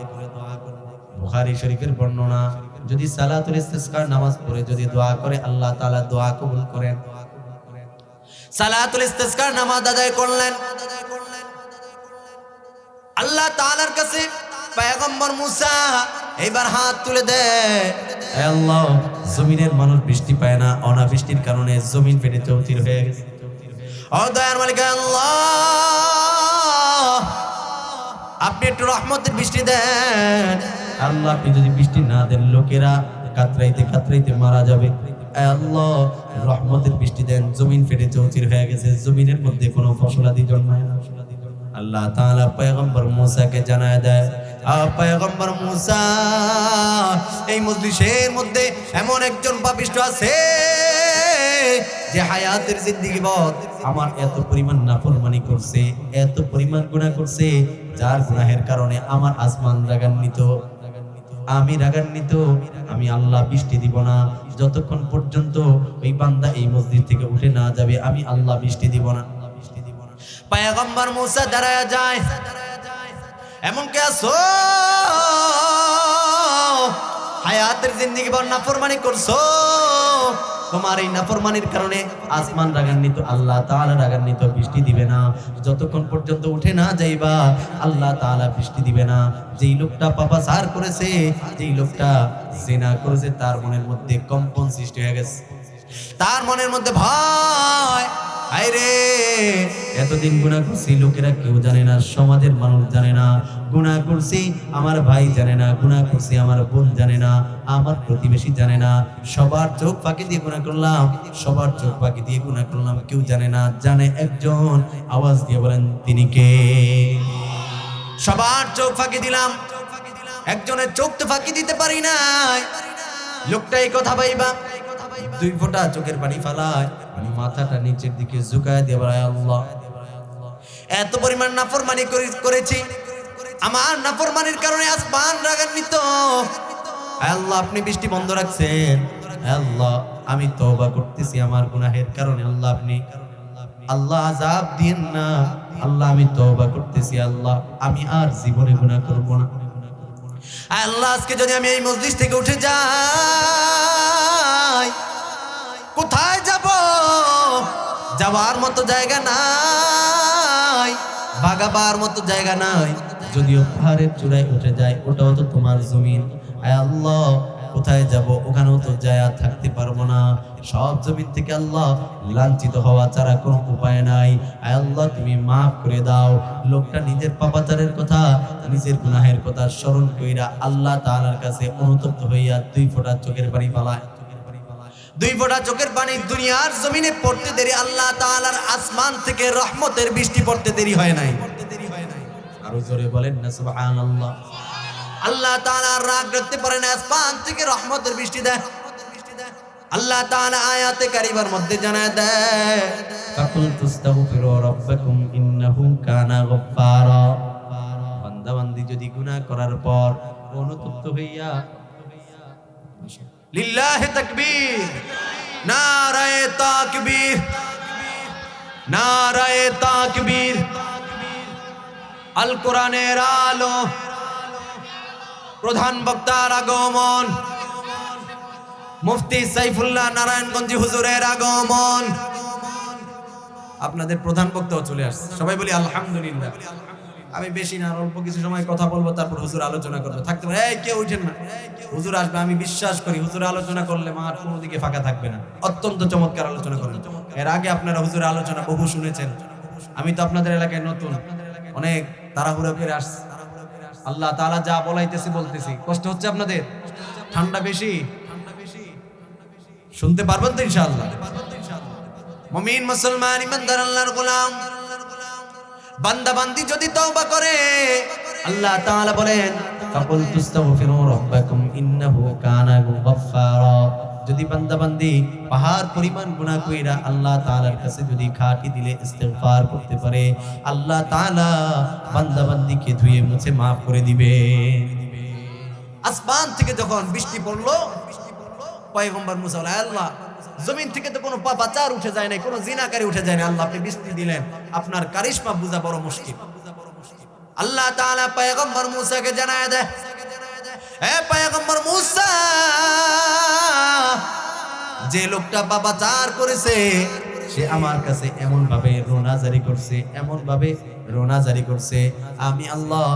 বুখারী শরীফের বর্ণনা, যদি সালাতুল ইস্তিসকার নামাজ পড়ে যদি দোয়া করে, আল্লাহ তাআলা দোয়া কবুল করেন। সালাতুল ইস্তিসকার নামাজ আদায় করলেন, আল্লাহ তাআলার কাছে পয়গম্বর মুসা এইবার হাত তুলে দেয়, হে আল্লাহ, জমিনের মানুষ বৃষ্টি পায় না, অনাবৃষ্টির কারণে জমিন ফেটে চৌচির হয়ে গেছে। ও দয়ার মালিক আল্লাহ, আপনি একটু রহমতের বৃষ্টি দেন। আল্লাহ, আপনি যদি বৃষ্টি না দেন, লোকেরা কাতরাইতে কাতরাইতে মারা যাবে। হে আল্লাহ, রহমতের বৃষ্টি দেন। জমিন ফেটে চৌচির হয়ে গেছে, জমিনের মধ্যে কোনো ফসলাদি জন্মায় না। আল্লাহ তাআলা পয়গম্বর মুসাকে জানায় দেয়, পয়গম্বর মুসা, এই মজলিসের মধ্যে এমন একজন পাপিষ্ঠ আছে যে হায়াতের জিন্দেগি বদ আমার এত পরিমাণ নাফরমানি করছে, এত পরিমাণ গুনাহ করছে, যার গুনাহের কারণে আমার আসমান রাগান্বিত, আমি রাগান্বিত। আমি আল্লাহ বৃষ্টি দিব না যতক্ষণ পর্যন্ত ওই বান্দা এই মসজিদ থেকে উঠে না যাবে, আমি আল্লাহ বৃষ্টি দিব না। পয়গম্বর মুসা দাঁড়ায় যায়, এমন কে আছো হায়াতের জিন্দেগি বদ নাফরমানি করছো, তোমার এই নাফরমানির কারণে আসমান রাগান্বিত, আল্লাহ তাআলা রাগান্বিত, বৃষ্টি দিবে না। যতক্ষণ পর্যন্ত উঠে না যাইবা আল্লাহ তাআলা বৃষ্টি দিবে না। যেই লোকটা পাপাচার করেছে, যেই লোকটা জিনা করেছে, তার মনের মধ্যে কম্পন সৃষ্টি হয়ে গেছে, তার মনের মধ্যে ভয়। আইরে এতদিন গুনাহ করছি, লোকেরা কেউ জানে না, সমাজের মানুষ জানে না গুনাহ করছি, আমার ভাই জানে না গুনাহ করছি, আমার বোন জানে না, আমার প্রতিবেশী জানে না, সবার চোখ ফাঁকি দিয়ে গুনাহ করলাম, সবার চোখ ফাঁকি দিয়ে গুনাহ করলাম, কেউ জানে না। জানে একজন, আওয়াজ দিয়ে বলেন তিনি কে? সবার চোখ ফাঁকি দিলাম, একজনের চোখ তো ফাঁকি দিতে পারি নাই। লোকটা এই কথা ভাইবা 2 ফোঁটা চোখের পানি ফালায়, মাথাটা নিচের দিকে ঝুঁকায় দিয়ে বলে, আল্লাহ এত পরিমাণ নাফরমানি করেছি, আমার নাফরমানির কারণে আসমান রাগান্বিত, আল্লাহ আপনি বৃষ্টি বন্ধ রাখছেন, আল্লাহ আমি তওবা করতেছি আমার গুনাহের কারণে, আল্লাহ আপনি আল্লাহ আযাব দিন না, আল্লাহ আমি তওবা করতেছি, আল্লাহ আমি আর জীবনে গুনাহ করব না। আল্লাহ আজকে যদি আমি এই মজলিস থেকে উঠে যাই, কোথায় যাব? যাওয়ার মতো জায়গা নাই, ভাগাবার মতো জায়গা নাই। যদিও পাহাড়ের চূড়ায় উঠে যায়, ওটাও তো তোমার জমিন। আয় আল্লাহ কোথায় যাব? ওখানেও তো যায় থাকতে পারবো না। সব জমিন থেকে আল্লাহ লাঞ্ছিত হওয়া ছাড়া কোনো উপায় নাই। আয় আল্লাহ তুমি মাফ করে দাও। লোকটা নিজের পাপাচারের কথা, নিজের গুনাহের কথা স্মরণ কইরা আল্লাহ তাআলার কাছে অনুতপ্ত হইয়া 2 ফোঁটা চোখের পানি ফালায়। 2 ফোঁটা চোখের পানি দুনিয়ার জমিনে পড়তে দেরি, আল্লাহ তাআলার আসমান থেকে রহমতের বৃষ্টি পড়তে দেরি হয় নাই। আরো জোরে বলেন না সুবহানাল্লাহ। আল্লাহ তাআলা রাগ রাখতে পারে না, আসমান থেকে রহমতের বৃষ্টি দেয়। আল্লাহ তাআলা আয়াতে কারিমার মধ্যে জানায় দেয়, ফাকুল তুস্তাগফিরু রাব্বাকুম ইন্নাহু কানা গফফারা। বান্দা বান্দি যদি গুনাহ করার পর অনুতপ্ত হইয়া, লিল্লাহি তাকবীর, নারায়ে তাকবীর, নারায়ে তাকবীর। আল কোরআনের আলো, প্রধান বক্তার আগমন, মুফতি সাইফুল্লাহ নারায়ণগঞ্জি হুজুরের আগমন। আপনাদের প্রধান বক্তাও চলে আসছে, সবাই বলি আলহামদুলিল্লাহ। আমি বেশি না, অল্প কিছু সময় কথা বলবো, তারপর হুজুর আলোচনা করবো। থাকতে পারে এই কেউ উঠেন না, হুজুর আসবে। আমি বিশ্বাস করি হুজুর আলোচনা করলে মাঠ কোনো দিকে ফাঁকা থাকবে না। অত্যন্ত চমৎকার আলোচনা করবেন। এর আগে আপনারা হুজুর আলোচনা বহু শুনেছেন। আমি তো আপনাদের এলাকায় নতুন, অনেক তাড়াহুড়ো করে আসছি। আল্লাহ তাআলা যা বলাইতেছি বলতেছি, কষ্ট হচ্ছে আপনাদের? ঠান্ডা বেশি? শুনতে পারবেন তো ইনশাআল্লাহ? মুমিন মুসলমান ইমানদার আল্লাহর গোলাম বান্দা বান্দি যদি তওবা করে, আল্লাহ তাআলা বলেন ফাকুল তুস্তাগফিরু রাব্বাকুম ইন্নাহু কানা গফফারা। যদি বান্দা বান্দি পাহাড় পরিমাণ গুনাহ কইরা আল্লাহ তাআলার কাছে যদি খাঁটি দিলে ইস্তিগফার করতে পারে, আল্লাহ তাআলা বান্দা বান্দিকে ধুয়ে মুছে maaf করে দিবে। আসমান থেকে যখন বৃষ্টি পড়লো, পয়গম্বর মুসা বলে, আল্লাহ জমিন থেকে তো কোনো পাপাচার উঠে যায় নাই, কোনো জিনাকারী উঠে যায় না, আল্লাহ আপনি বৃষ্টি দিলেন, আপনার কারিশমা বোঝা বড় মুশকিল। আল্লাহ তাআলা পয়গম্বর মুসাকে জানায় দেয়, হে পয়গম্বর মুসা, যে লোকটা পাপাচার করেছে সে আমার কাছে এমন ভাবে রোনা জারি করছে, এমন ভাবে রোনা জারি করছে, আমি আল্লাহ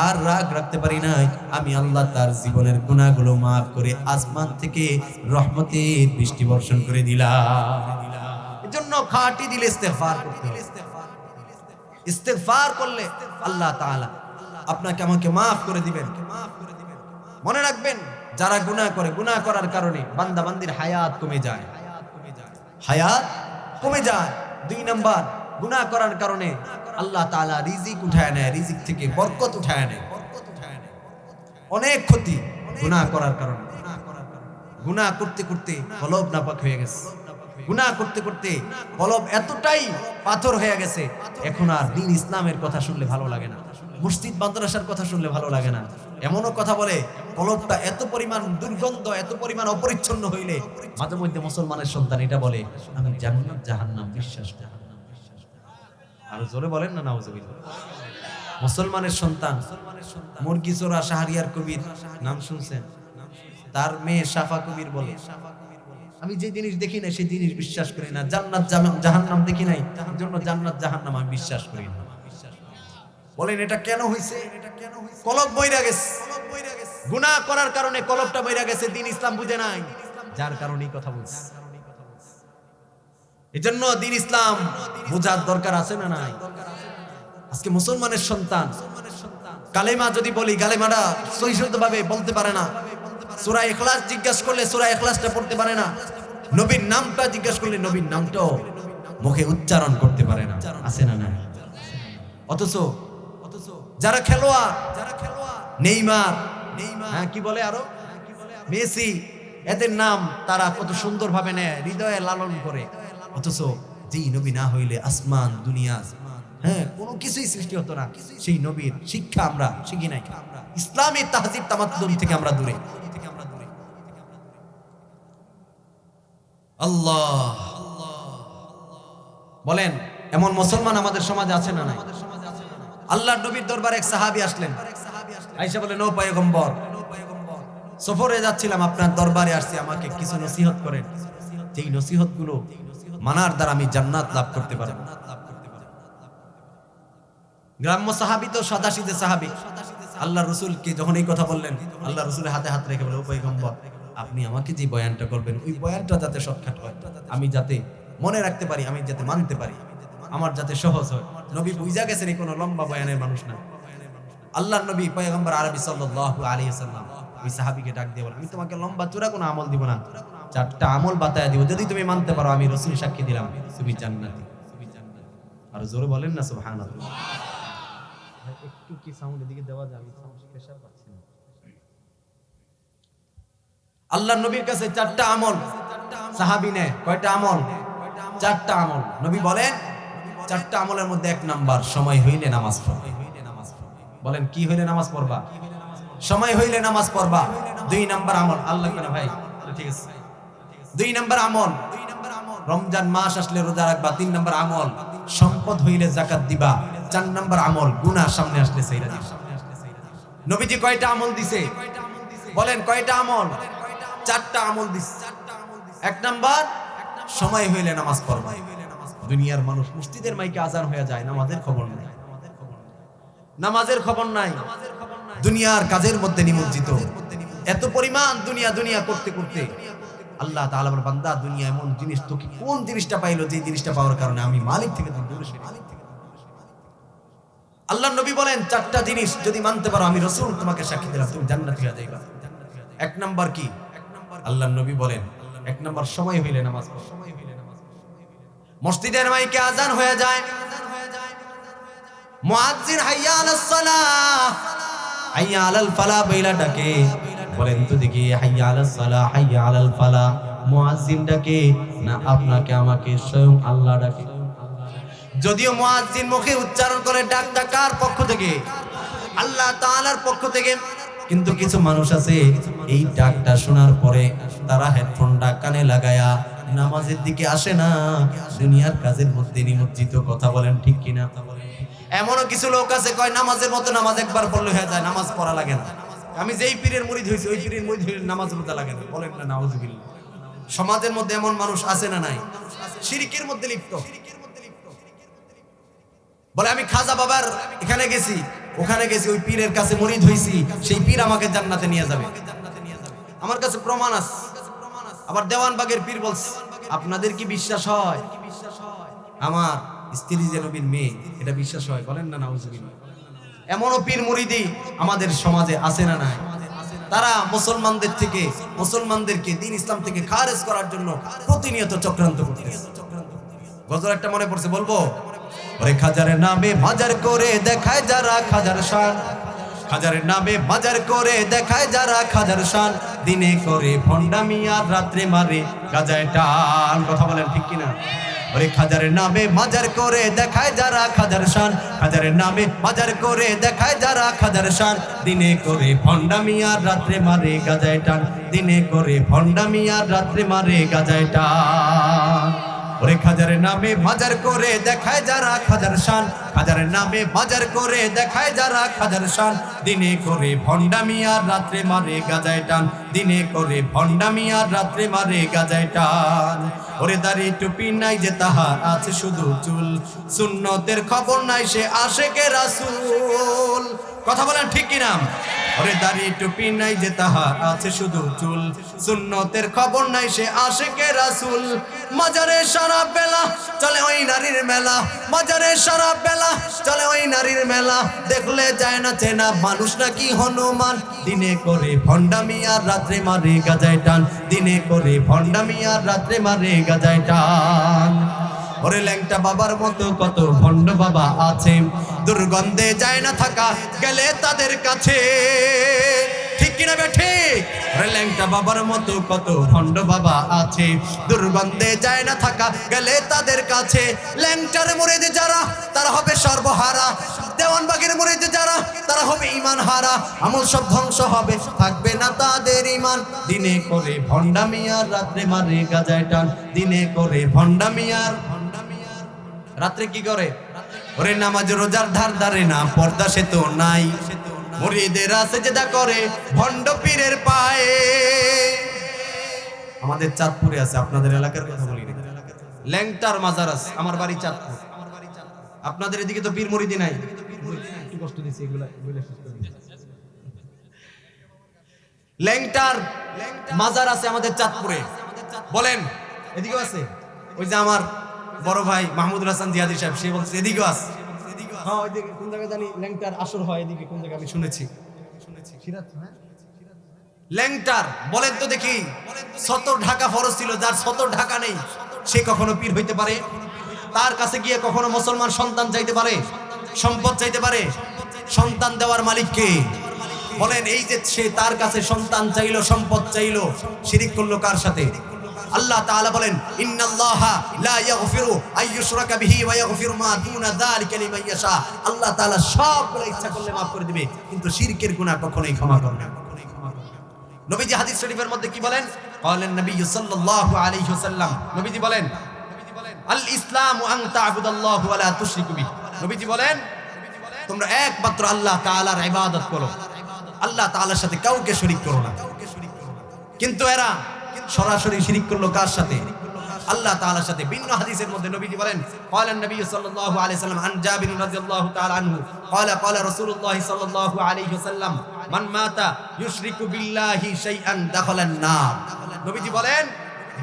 আর রাগ রাখতে পারি নাই। আমি আল্লাহ তার জীবনের গুনাহগুলো maaf করে আসমান থেকে রহমতের বৃষ্টি বর্ষণ করে দিলাম। এজন্য খাঁটি দিলে ইস্তেগফার করতে হবে। ইস্তেগফার করলে আল্লাহ তাআলা আপনাকে আমাকে maaf করে দিবেন। মনে রাখবেন, যারা গুনাহ করে, গুনাহ করার কারণে বান্দা বান্দির হায়াত কমে যায়, হায়াত কমে যায়। 2 নাম্বার, গুনাহ করার কারণে আল্লাহ তাআলা রিজিক উঠায় নেয়, রিজিক থেকে বরকত উঠায় নেয়। অনেক ক্ষতি গুনাহ করার কারণে। গুনাহ করতে করতে কলব নাপাক হয়ে গেছে, গুনাহ করতে করতে কলব এতটাই পাথর হয়ে গেছে, এখন আর দ্বীন ইসলামের কথা শুনলে ভালো লাগে না, মসজিদ মাদ্রাসার কথা শুনলে ভালো লাগে না। এমনও কথা বলে, কলবটা এত পরিমাণ দুর্গন্ধ, এত পরিমাণ অপরিচ্ছন্ন হইলে মাঝে মধ্যে মুসলমানের সন্তান এটা বলে, আমি জান্নাত জাহান্নাম বিশ্বাস করি। আর জোরে বলেন না নাউজুবিল্লাহ। মুসলমানের সন্তান মুরগি চোরা শাহরিয়ার কবির নাম শুনছেন? তার মেয়ে সাফা কবির বলে, আমি যে জিনিস দেখি না সেই জিনিস বিশ্বাস করি না। জান্নাত জাহান্নাম দেখি নাই, তার জন্য জান্নাত জাহান্নাম আমি বিশ্বাস করি না। বলেন এটা কেন হইছে? কলব বইরা গেছে, গুনাহ করার কারণে কলবটা বইরা গেছে, দিন ইসলাম বুঝে নাই, যার কারণে এই কথা বলছে। এজন্য দিন ইসলাম বোঝার দরকার আছে না নাই? আজকে মুসলমানের সন্তান কালেমা যদি বলি, কালেমাটা সহিষ্ণুভাবে বলতে পারে না। সূরা ইখলাস জিজ্ঞাসা করলে সূরা ইখলাসটা পড়তে পারে না। নবীর নামটা জিজ্ঞাসা করলে নবীর নামটাও মুখে উচ্চারণ করতে পারে না। আছে না না? অথচ যারা খেলোয়াড়, নেইমার, হ্যাঁ কি বলে আরো, মেসি, এদের নাম তারা কত সুন্দর ভাবে নেয়, হৃদয়ে লালন করে। অথচ যেই নবী না হইলে আসমান দুনিয়া, হ্যাঁ কোনো কিছুই সৃষ্টি হতো না। সেই নবীর শিক্ষা আমরা শিখি নাই। ইসলামী তাহজিব তামাদ্দুন থেকে আমরা দূরে। আল্লাহ বলেন, এমন মুসলমান আমাদের সমাজে আছে না নাই? আল্লাহর নবীর দরবারে এক সাহাবী আসলেন, আয়েশা বলেন, ও পয়গম্বর, সফরে যাচ্ছিলাম, আপনার দরবারে আসছি, আমাকে কিছু নসিহত করেন, যেই নসিহত গুলো মানার দ্বারা আমি জান্নাত লাভ করতে পারবো। গ্রাম্য সাহাবী তো সাদাসিধে সাহাবী, আল্লাহ রসুলকে যখন এই কথা বললেন, আল্লাহ রসুলের হাতে হাত রেখে বলে, ও পয়গম্বর, আপনি আমাকে যে বয়ানটা করবেন, ওই বয়ানটা যাতে শর্টকাট হয়, আমি যাতে মনে রাখতে পারি, আমি যাতে মানতে পারি, আমার যাতে সহজ হয়। নবী বুঝা গেছেন এই কোনো লম্বা বয়ানের মানুষ না। আল্লাহর নবী পয়গম্বর আরবি সাল্লাল্লাহু আলাইহি ওয়াসাল্লাম ওই সাহাবীকে ডাক দিয়ে বলেন, আমি তোমাকে লম্বা চূড়া কোনো আমল দিব না, 4টা আমল বাতায়া দিব, যদি তুমি মানতে পারো আমি রাসূল সাক্ষী দিলাম তুমি জান্নাতি। আর জোরে বলেন না সুবহানাল্লাহ। একটু কি সাউন্ড এদিকে দেওয়া যায়? আমি সাউন্ড প্রেসার পাচ্ছি না। আল্লাহর নবীর কাছে 4টা আমল সাহাবী নেয়। কয়টা আমল? 4টা আমল। নবী বলেন 4টা আমলের মধ্যে 1 নাম্বার, সময় হইলে নামাজ পড়বা। বলেন কি হইলে নামাজ পড়বা? সময় হইলে নামাজ পড়বা। 2 নাম্বার আমল, আল্লাহ কেন ভাই, ঠিক আছে, 2 নাম্বার আমল রমজান মাস আসলে রোজা রাখবা। 3 নাম্বার আমল সম্পদ হইলে যাকাত দিবা। 4 নাম্বার আমল গুনাহ সামনে আসলে সাইরা দিবা। নবীজি কয়টা আমল দিছে? বলেন কয়টা আমল? 4টা আমল দিছে। 1 নাম্বার সময় হইলে নামাজ পড়বা। দুনিয়ার মানুষ মসজিদের মাইকে আজান হয়ে যায়, নামাজের খবর নাই, নামাজের খবর নাই, দুনিয়ার কাজের মধ্যে নিমজ্জিত। এত পরিমাণ দুনিয়া দুনিয়া করতে করতে আল্লাহ তাআলা বলেন, বান্দা দুনিয়া এমন জিনিস, তো কি কোন জিনিসটা পাইলো যে জিনিসটা পাওয়ার কারণে আমি মালিক থেকে দূরে সরে গেলাম। আল্লাহর নবী বলেন 4টা জিনিস যদি মানতে পারো আমি রাসূল তোমাকে সাক্ষী দিলাম তুমি জান্নাতে যাইবা। 1 নাম্বার কি? আল্লাহর নবী বলেন 1 নাম্বার সময় হইলে নামাজ পড়ো। মসজিদের মাইকে আজান হয়ে যায়, মুয়াজ্জিন হাইয়া আলাস সালাহ হাইয়া আলাল ফালাহ বইলা ডাকে। বলেন তো দেখি, হাইয়া আলাস সালাহ হাইয়া আলাল ফালাহ মুয়াজ্জিন ডাকে না আপনাকে আমাকে স্বয়ং আল্লাহ ডাকে? যদিও মুয়াজ্জিন মুখে উচ্চারণ করে ডাকটা কার পক্ষ থেকে? আল্লাহ তাআলার পক্ষ থেকে, কিন্তু কিছু মানুষ আছে এই ডাকটা শোনার পরে তারা হেডফোনটা কানে লাগায়া নামাজের দিকে আসে না, দুনিয়ার কাজের মধ্যে নিমজ্জিত। কথা বলেন ঠিক কিনা? এমনও কিছু লোক আছে কয় নামাজের মতো নামাজ একবার পড়লে হয়ে যায়, নামাজ পড়া লাগে না। আমি যেই পীরের মুরিদ হইছি ওই পীরের মুরিদ হইলে নামাজ পড়তে লাগে না। বলেন না নাউজুবিল্লাহ। সমাজের মধ্যে এমন মানুষ আছে না নাই? শিরকের মধ্যে লিপ্ত। বলে আমি খাজা বাবার এখানে গেছি, ওখানে গেছি, ওই পীরের কাছে মুরিদ হইছি, সেই পীর আমাকে জান্নাতে নিয়ে যাবে। আমার কাছে প্রমাণ আছে। আবার দেওয়ানবাগের পীর বলছে, আপনাদের কি বিশ্বাস হয় আমার স্ত্রী যে নবীর মেয়ে? এটা বিশ্বাস হয়? বলেন না নাউজুবিল্লাহ। এমনও পীর মুরিদি আমাদের সমাজে আছে না নাই? তারা মুসলমানদের থেকে, মুসলমানদেরকে দ্বীন ইসলাম থেকে খারেজ করার জন্য প্রতিনিয়ত চক্রান্ত করতেছে। গজল একটা মনে পড়ছে, বলবো? ওরে খাজারের নামে মাজার করে দেখায় যারা খাজার শান, খাজারের নামে মাজার করে দেখায় যারা খাজার শান, দিনে করে ভণ্ডামি আর রাত্রে মারে গাজায় টান। কথা বলেন ঠিক কিনা? ওরে খাজারের নামে মাজার করে দেখায় যারা খাজার শান, খাজারের নামে মাজার করে দেখায় যারা খাজার শান, দিনে করে ভণ্ডামি আর রাত্রে মারে গাজায় টান, দিনে করে ভণ্ডামি আর রাত্রে মারে গাজায় টান। ওরে খাজারের নামে বাজার করে দেখায় যারা খাজার শান, খাজারের নামে বাজার করে দেখায় যারা খাজার শান, দিনে করে ভণ্ডামি আর রাত্রে মারে গাজায় টান, দিনে করে ভণ্ডামি আর রাত্রে মারে গাজায় টান। ওরে দাড়ি টুপি নাই যে তাহার আছে শুধু চুল, সুন্নতের খবর নাই সে আশেকে রাসূল। কথা বলেন ঠিক কিনা? ওরে দাড়ি টুপি নাই যে তাহার আছে শুধু চুল, সুন্নতের খবর নাই সে আশেকে রাসূল। মাজারে সারা বেলা চলে ওই নারীর মেলা, মাজারে সারা বেলা চলে ওই নারীর মেলা, দেখলে যায় না চেনা মানুষ নাকি হনুমান, দিনে করে ভণ্ডামি আর রাত্রে মারে গাজায় টান, দিনে করে ভণ্ডামি আর রাত্রে মারে গাজায় টান। ওরে ল্যাংটা বাবার মতো কত ভণ্ড বাবা আছে, দুর্গন্ধে যায় না থাকা গেলে তাদের কাছে, ঠিক কিনা বে ঠিক? ওরে ল্যাংটা বাবার মতো কত ভণ্ড বাবা আছে, দুর্গন্ধে যায় না থাকা গেলে তাদের কাছে। ল্যাংটার মুরিদ যারা তারা হবে সর্বহারা, দেওয়ানবাগের মুরিদ যারা তারা হবে ঈমান হারা, আমল সব ধ্বংস হবে থাকবে না তাদের ঈমান, দিনে করে ভণ্ডামি আর রাত্রে মারে গাজায় টান, দিনে করে ভণ্ডামি আর রাত্রে কি করে? ওরে নামাজ রোজার ধার ধারে না, পর্দা সে তো নাই, মুরিদেরা সেজদা করে ভণ্ড পীরের পায়ে। আমাদের চাঁদপুরে আছে, আপনাদের এলাকার কথা বলি না, ল্যাংটার মাজার আছে, আমার বাড়ি চাঁদপুর। আপনাদের এদিকে তো পীর মুরিদি নাই, একটু কষ্ট দিছি এগুলা। ল্যাংটার মাজার আছে আমাদের চাঁদপুরে, বলেন এদিকেও আছে? ওই যে আমার বড় ভাই মাহমুদুল হাসান জিয়াদি সাহেব, সে বলছে এদিকেও আছে। হ্যাঁ ওইদিকে কোন জায়গায় জানি ল্যাংটার আসর হয়, এদিকে কোন জায়গায় আমি শুনেছি। ল্যাংটার বলেন তো দেখি, সতর ঢাকা ফরজ ছিল, যার সতর ঢাকা নেই সে কখনো পীর হইতে পারে? তার কাছে গিয়ে কখনো মুসলমান সন্তান চাইতে পারে, সম্পদ চাইতে পারে? সন্তান দেওয়ার মালিক কে? বলেন এই যে সে তার কাছে সন্তান চাইলো, সম্পদ চাইলো, শিরিক করলো কার সাথে? আল্লাহ তাআলা বলেন ইন্নাল্লাহা লা ইয়াগফিরু আইয়ুশরাকা বিহি ওয়া ইয়াগফিরু মা দুনা যালিকা লিমান ইয়াশা। আল্লাহ তাআলা সবগুলো ইচ্ছা করলে maaf করে দিবে, কিন্তু শিরকের গুনাহ কখনোই ক্ষমা করবে না। নবীজি হাদিস শরীফের মধ্যে কি বলেন? বলেন নবী সাল্লাল্লাহু আলাইহি ওয়াসাল্লাম, নবীজি বলেন আল ইসলামু আন তা'বুদাল্লাহু ওয়া লা তুশরিকু বিহি। নবীজি বলেন তোমরা একমাত্র আল্লাহ তাআলার ইবাদত করো, আল্লাহ তাআলার সাথে কাউকে শরীক করো না। কিন্তু এরা সরাসরি শিরিক করলো কার সাথে? আল্লাহ তাআলার সাথে। ভিন্ন হাদিসের মধ্যে নবীজি বলেন ক্বালান নবী সাল্লাল্লাহু আলাইহি ওয়াসাল্লাম আন জাবির রাদিয়াল্লাহু তাআলা আনহু ক্বালা ক্বালা রাসূলুল্লাহ সাল্লাল্লাহু আলাইহি ওয়াসাল্লাম মান মাতা ইউশরিকু বিল্লাহি শাইআন দাখালান নার। নবীজি বলেন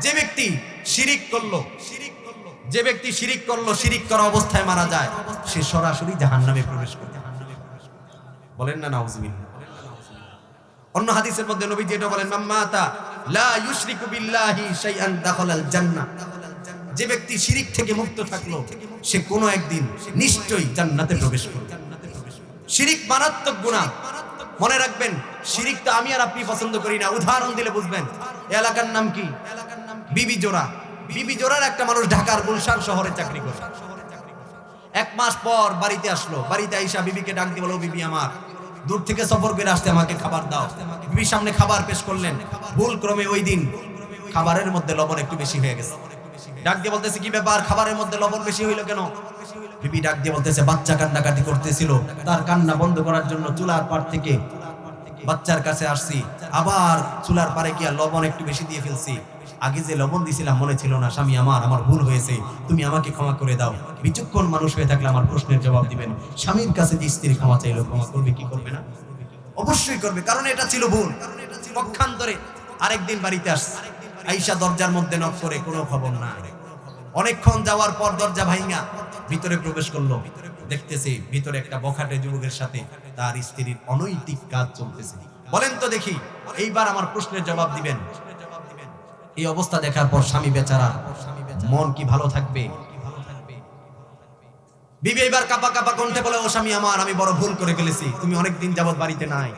যে ব্যক্তি শিরিক করলো, যে ব্যক্তি শিরিক করলো, শিরিক করা অবস্থায় মারা যায়, সে সরাসরি জাহান্নামে প্রবেশ করবে। বলেন না নাউজুবিল্লাহ। অন্য হাদিসের মধ্যে নবীজি এটা বলেন মাম্মাতা লা ইউশরিকু বিল্লাহি শাইআন দাখালাল জান্নাহ। যে ব্যক্তি শিরিক থেকে মুক্ত থাকলো সে কোনো একদিন নিশ্চয়ই জান্নাতে প্রবেশ করবে। শিরিক মারাত্মক গুনাহ, মনে রাখবেন। শিরিকটা আমি আর আপনি পছন্দ করি না। উদাহরণ দিলে বুঝবেন। এলাকার নাম কি? বিবি জোড়া। বিবি জোড়ার একটা মানুষ ঢাকার গুলশান শহরে চাকরি করে। এক মাস পর বাড়িতে আসলো। বাড়িতে আইসা বিবিকে ডাক দিয়ে বলো, বিবি আমার দূর থেকে সফর করে আসতে আমাকে খাবার দাও। বিবির সামনে খাবার পেশ করলেন। ভুল ক্রমে ওই দিন খাবারের মধ্যে লবণ একটু বেশি হয়ে গেছে। ডাক দিয়ে বলতেছে, কি ব্যাপার, খাবারের মধ্যে লবণ বেশি হইলো কেন? বিবি ডাক দিয়ে বলতেছে, বাচ্চা কান্নাকাটি করতেছিল, তার কান্না বন্ধ করার জন্য চুলার পাড় থেকে বাচ্চার কাছে আসছি, আবার চুলার পাড়ে গিয়া লবণ একটু বেশি দিয়ে ফেলছি। আগে যে লবণ দিছিলাম মনে ছিল না। স্বামী আমার ভুল হয়েছে, তুমি আমাকে ক্ষমা করে দাও। বিচক্ষণ মানুষ হয়ে থাকলে আমার প্রশ্নের জবাব দিবেন। স্বামীর কাছে যে স্ত্রী ক্ষমা চাইলো, ক্ষমা করবে কি করবে না? অবশ্যই করবে, কারণ এটা ছিল ভুল। পক্ষান্তরে আরেকদিন বাড়িতে আসছে, আইসা দরজার মধ্যে নক করে কোনো খবর না। অনেকক্ষণ যাওয়ার পর দরজা ভাঙা ভিতরে প্রবেশ করলো। দেখতেছি ভিতরে একটা বখাটে যুবকের সাথে তার স্ত্রীর অনৈতিক কাজ চলতেছে। বলেন তো দেখি, এইবার আমার প্রশ্নের জবাব দিবেন। এই অবস্থা দেখার পর স্বামী বেচারা মন কি ভালো থাকবে? বিবি এবার কাপা কাপা কণ্ঠে বলে, ও স্বামী আমার, আমি বড় ভুল করে ফেলেছি। তুমি অনেকদিন যাবত বাড়িতে নাই।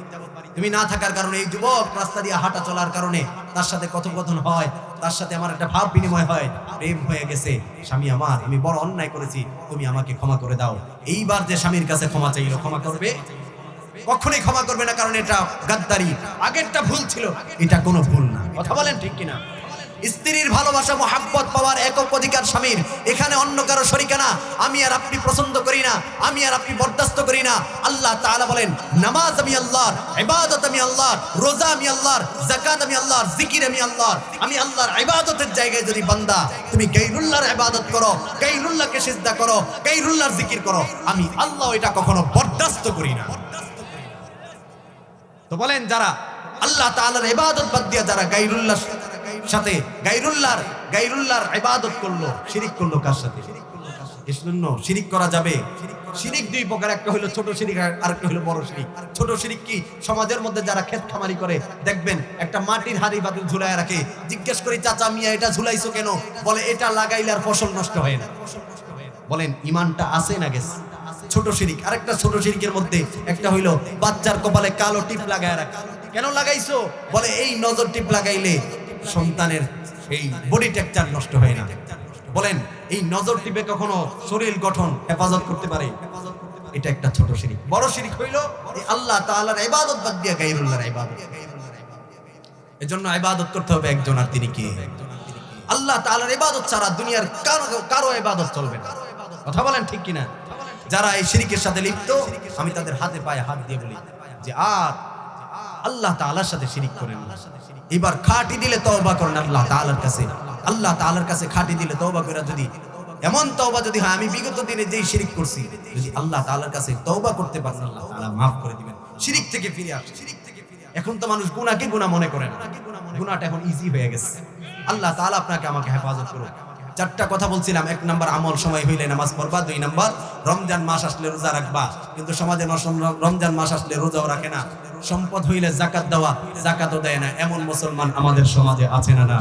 তুমি না থাকার কারণে এই যুবক রাস্তা দিয়ে হাঁটা চলার কারণে তার সাথে কথোপকথন হয়, তার সাথে আমার একটা ভাব বিনিময় হয়, প্রেম হয়ে গেছে। স্বামী আমার, আমি বড় অন্যায় করেছি, তুমি আমাকে ক্ষমা করে দাও। এইবার যে স্বামীর কাছে ক্ষমা চাইলো, ক্ষমা করবে? কখনোই ক্ষমা করবে না, কারণ এটা গাদ্দারি। আগেরটা ভুল ছিল, এটা কোনো ভুল না। কথা বলেন ঠিক কিনা? স্ত্রীর ভালোবাসা মোহাব্বত পাওয়ার একক অধিকার স্বামীর, এখানে অন্য কারো শরিকানা আমি আর আপনি পছন্দ করি না, আমি আর আপনি বরদাস্ত করি না। আল্লাহ তাআলা বলেন নামাজ আমি আল্লাহর, ইবাদত আমি আল্লাহর, রোজা আমি আল্লাহর, যাকাত আমি আল্লাহর, জিকির আমি আল্লাহর। আমি আল্লাহর ইবাদতের জায়গায় যদি বান্দা তুমি গায়রুল্লাহর ইবাদত করো, গায়রুল্লাহকে সিজদা করো, গায়রুল্লাহর জিকির করো, আমি আল্লাহ এটা কখনো বরদাস্ত করি না। তো বলেন যারা আল্লাহ তাআলার ইবাদত বাদ দিয়ে যারা গায়রুল্লাহর সাথে গায়রুল্লাহর ইবাদত করলো, শিরিক করলো কার সাথে? এজন্য শিরিক করা যাবে। শিরিক দুই প্রকার, একটা হলো ছোট শিরিক আর একটা হলো বড় শিরিক। ছোট শিরিক কি? সমাজের মধ্যে যারা ক্ষেত খামারি করে দেখবেন একটা মাটির হাড়ি বাতিল ঝুলায় রাখে, জিজ্ঞেস করি চাচা মিয়া এটা ঝুলাইছো কেন? বলে এটা লাগাইলে আর ফসল নষ্ট হয় না। বলেন ইমানটা আছে না গেছে? ছোট শিরিক। আরেকটা ছোট শিরিকের মধ্যে একটা হইলো বাচ্চার কপালে কালো টিপ লাগায় রাখা। কেন লাগাইছো? বলে এই নজর টিপ লাগাইলে সন্তানের এই বডি টেক্সচার নষ্ট হয় না। বলেন এই নজর টিপে কখনো শরীর গঠন হেফাজত করতে পারে? এটা একটা ছোট শিরিক। বড় শিরিক হইলো এই আল্লাহ তাআলার ইবাদত বাদ দিয়ে গায়রুল্লাহর ইবাদত। এজন্য ইবাদত করতে হবে একজন, আর তিনি কে? আল্লাহ তাআলার ইবাদত ছাড়া দুনিয়ার কারো ইবাদত চলবে না। কথা বলেন ঠিক কিনা? যারা এই শিরিকের সাথে লিপ্ত আমি তাদের হাতে পায়ে হাত দিয়ে বলি যে আর আল্লাহ তাআলার সাথে শিরিক করেন না। এবার খাঁটি দিলে তওবা করেন আল্লাহ তাআলার কাছে। আল্লাহ তাআলার কাছে খাঁটি দিলে তওবা করে যদি এমন তওবা যদি হয় আমি বিগত দিনে যেই শিরিক করছি, যদি আল্লাহ তাআলার কাছে তওবা করতে পারেন আল্লাহ তাআলা maaf করে দিবেন। শিরিক থেকে ফিরে আসে। এখন তো মানুষ গুনাহকে গুনাহ মনে করে না, গুনাহটা এখন ইজি হয়ে গেছে। আল্লাহ তাআলা আপনাকে আমাকে হেফাজত করুন। চারটা কথা বলছিলাম। এক নাম্বার আমল, সময় হইলে নামাজ পড়বা। দুই নাম্বার রমজান মাস আসলে রোজা রাখবা, কিন্তু সমাজে রমজান মাস আসলে রোজাও রাখে না। সম্পদ হইলে যাকাত দেওয়া, যাকাতও দেয় না, এমন মুসলমান আমাদের সমাজে আছে না? না।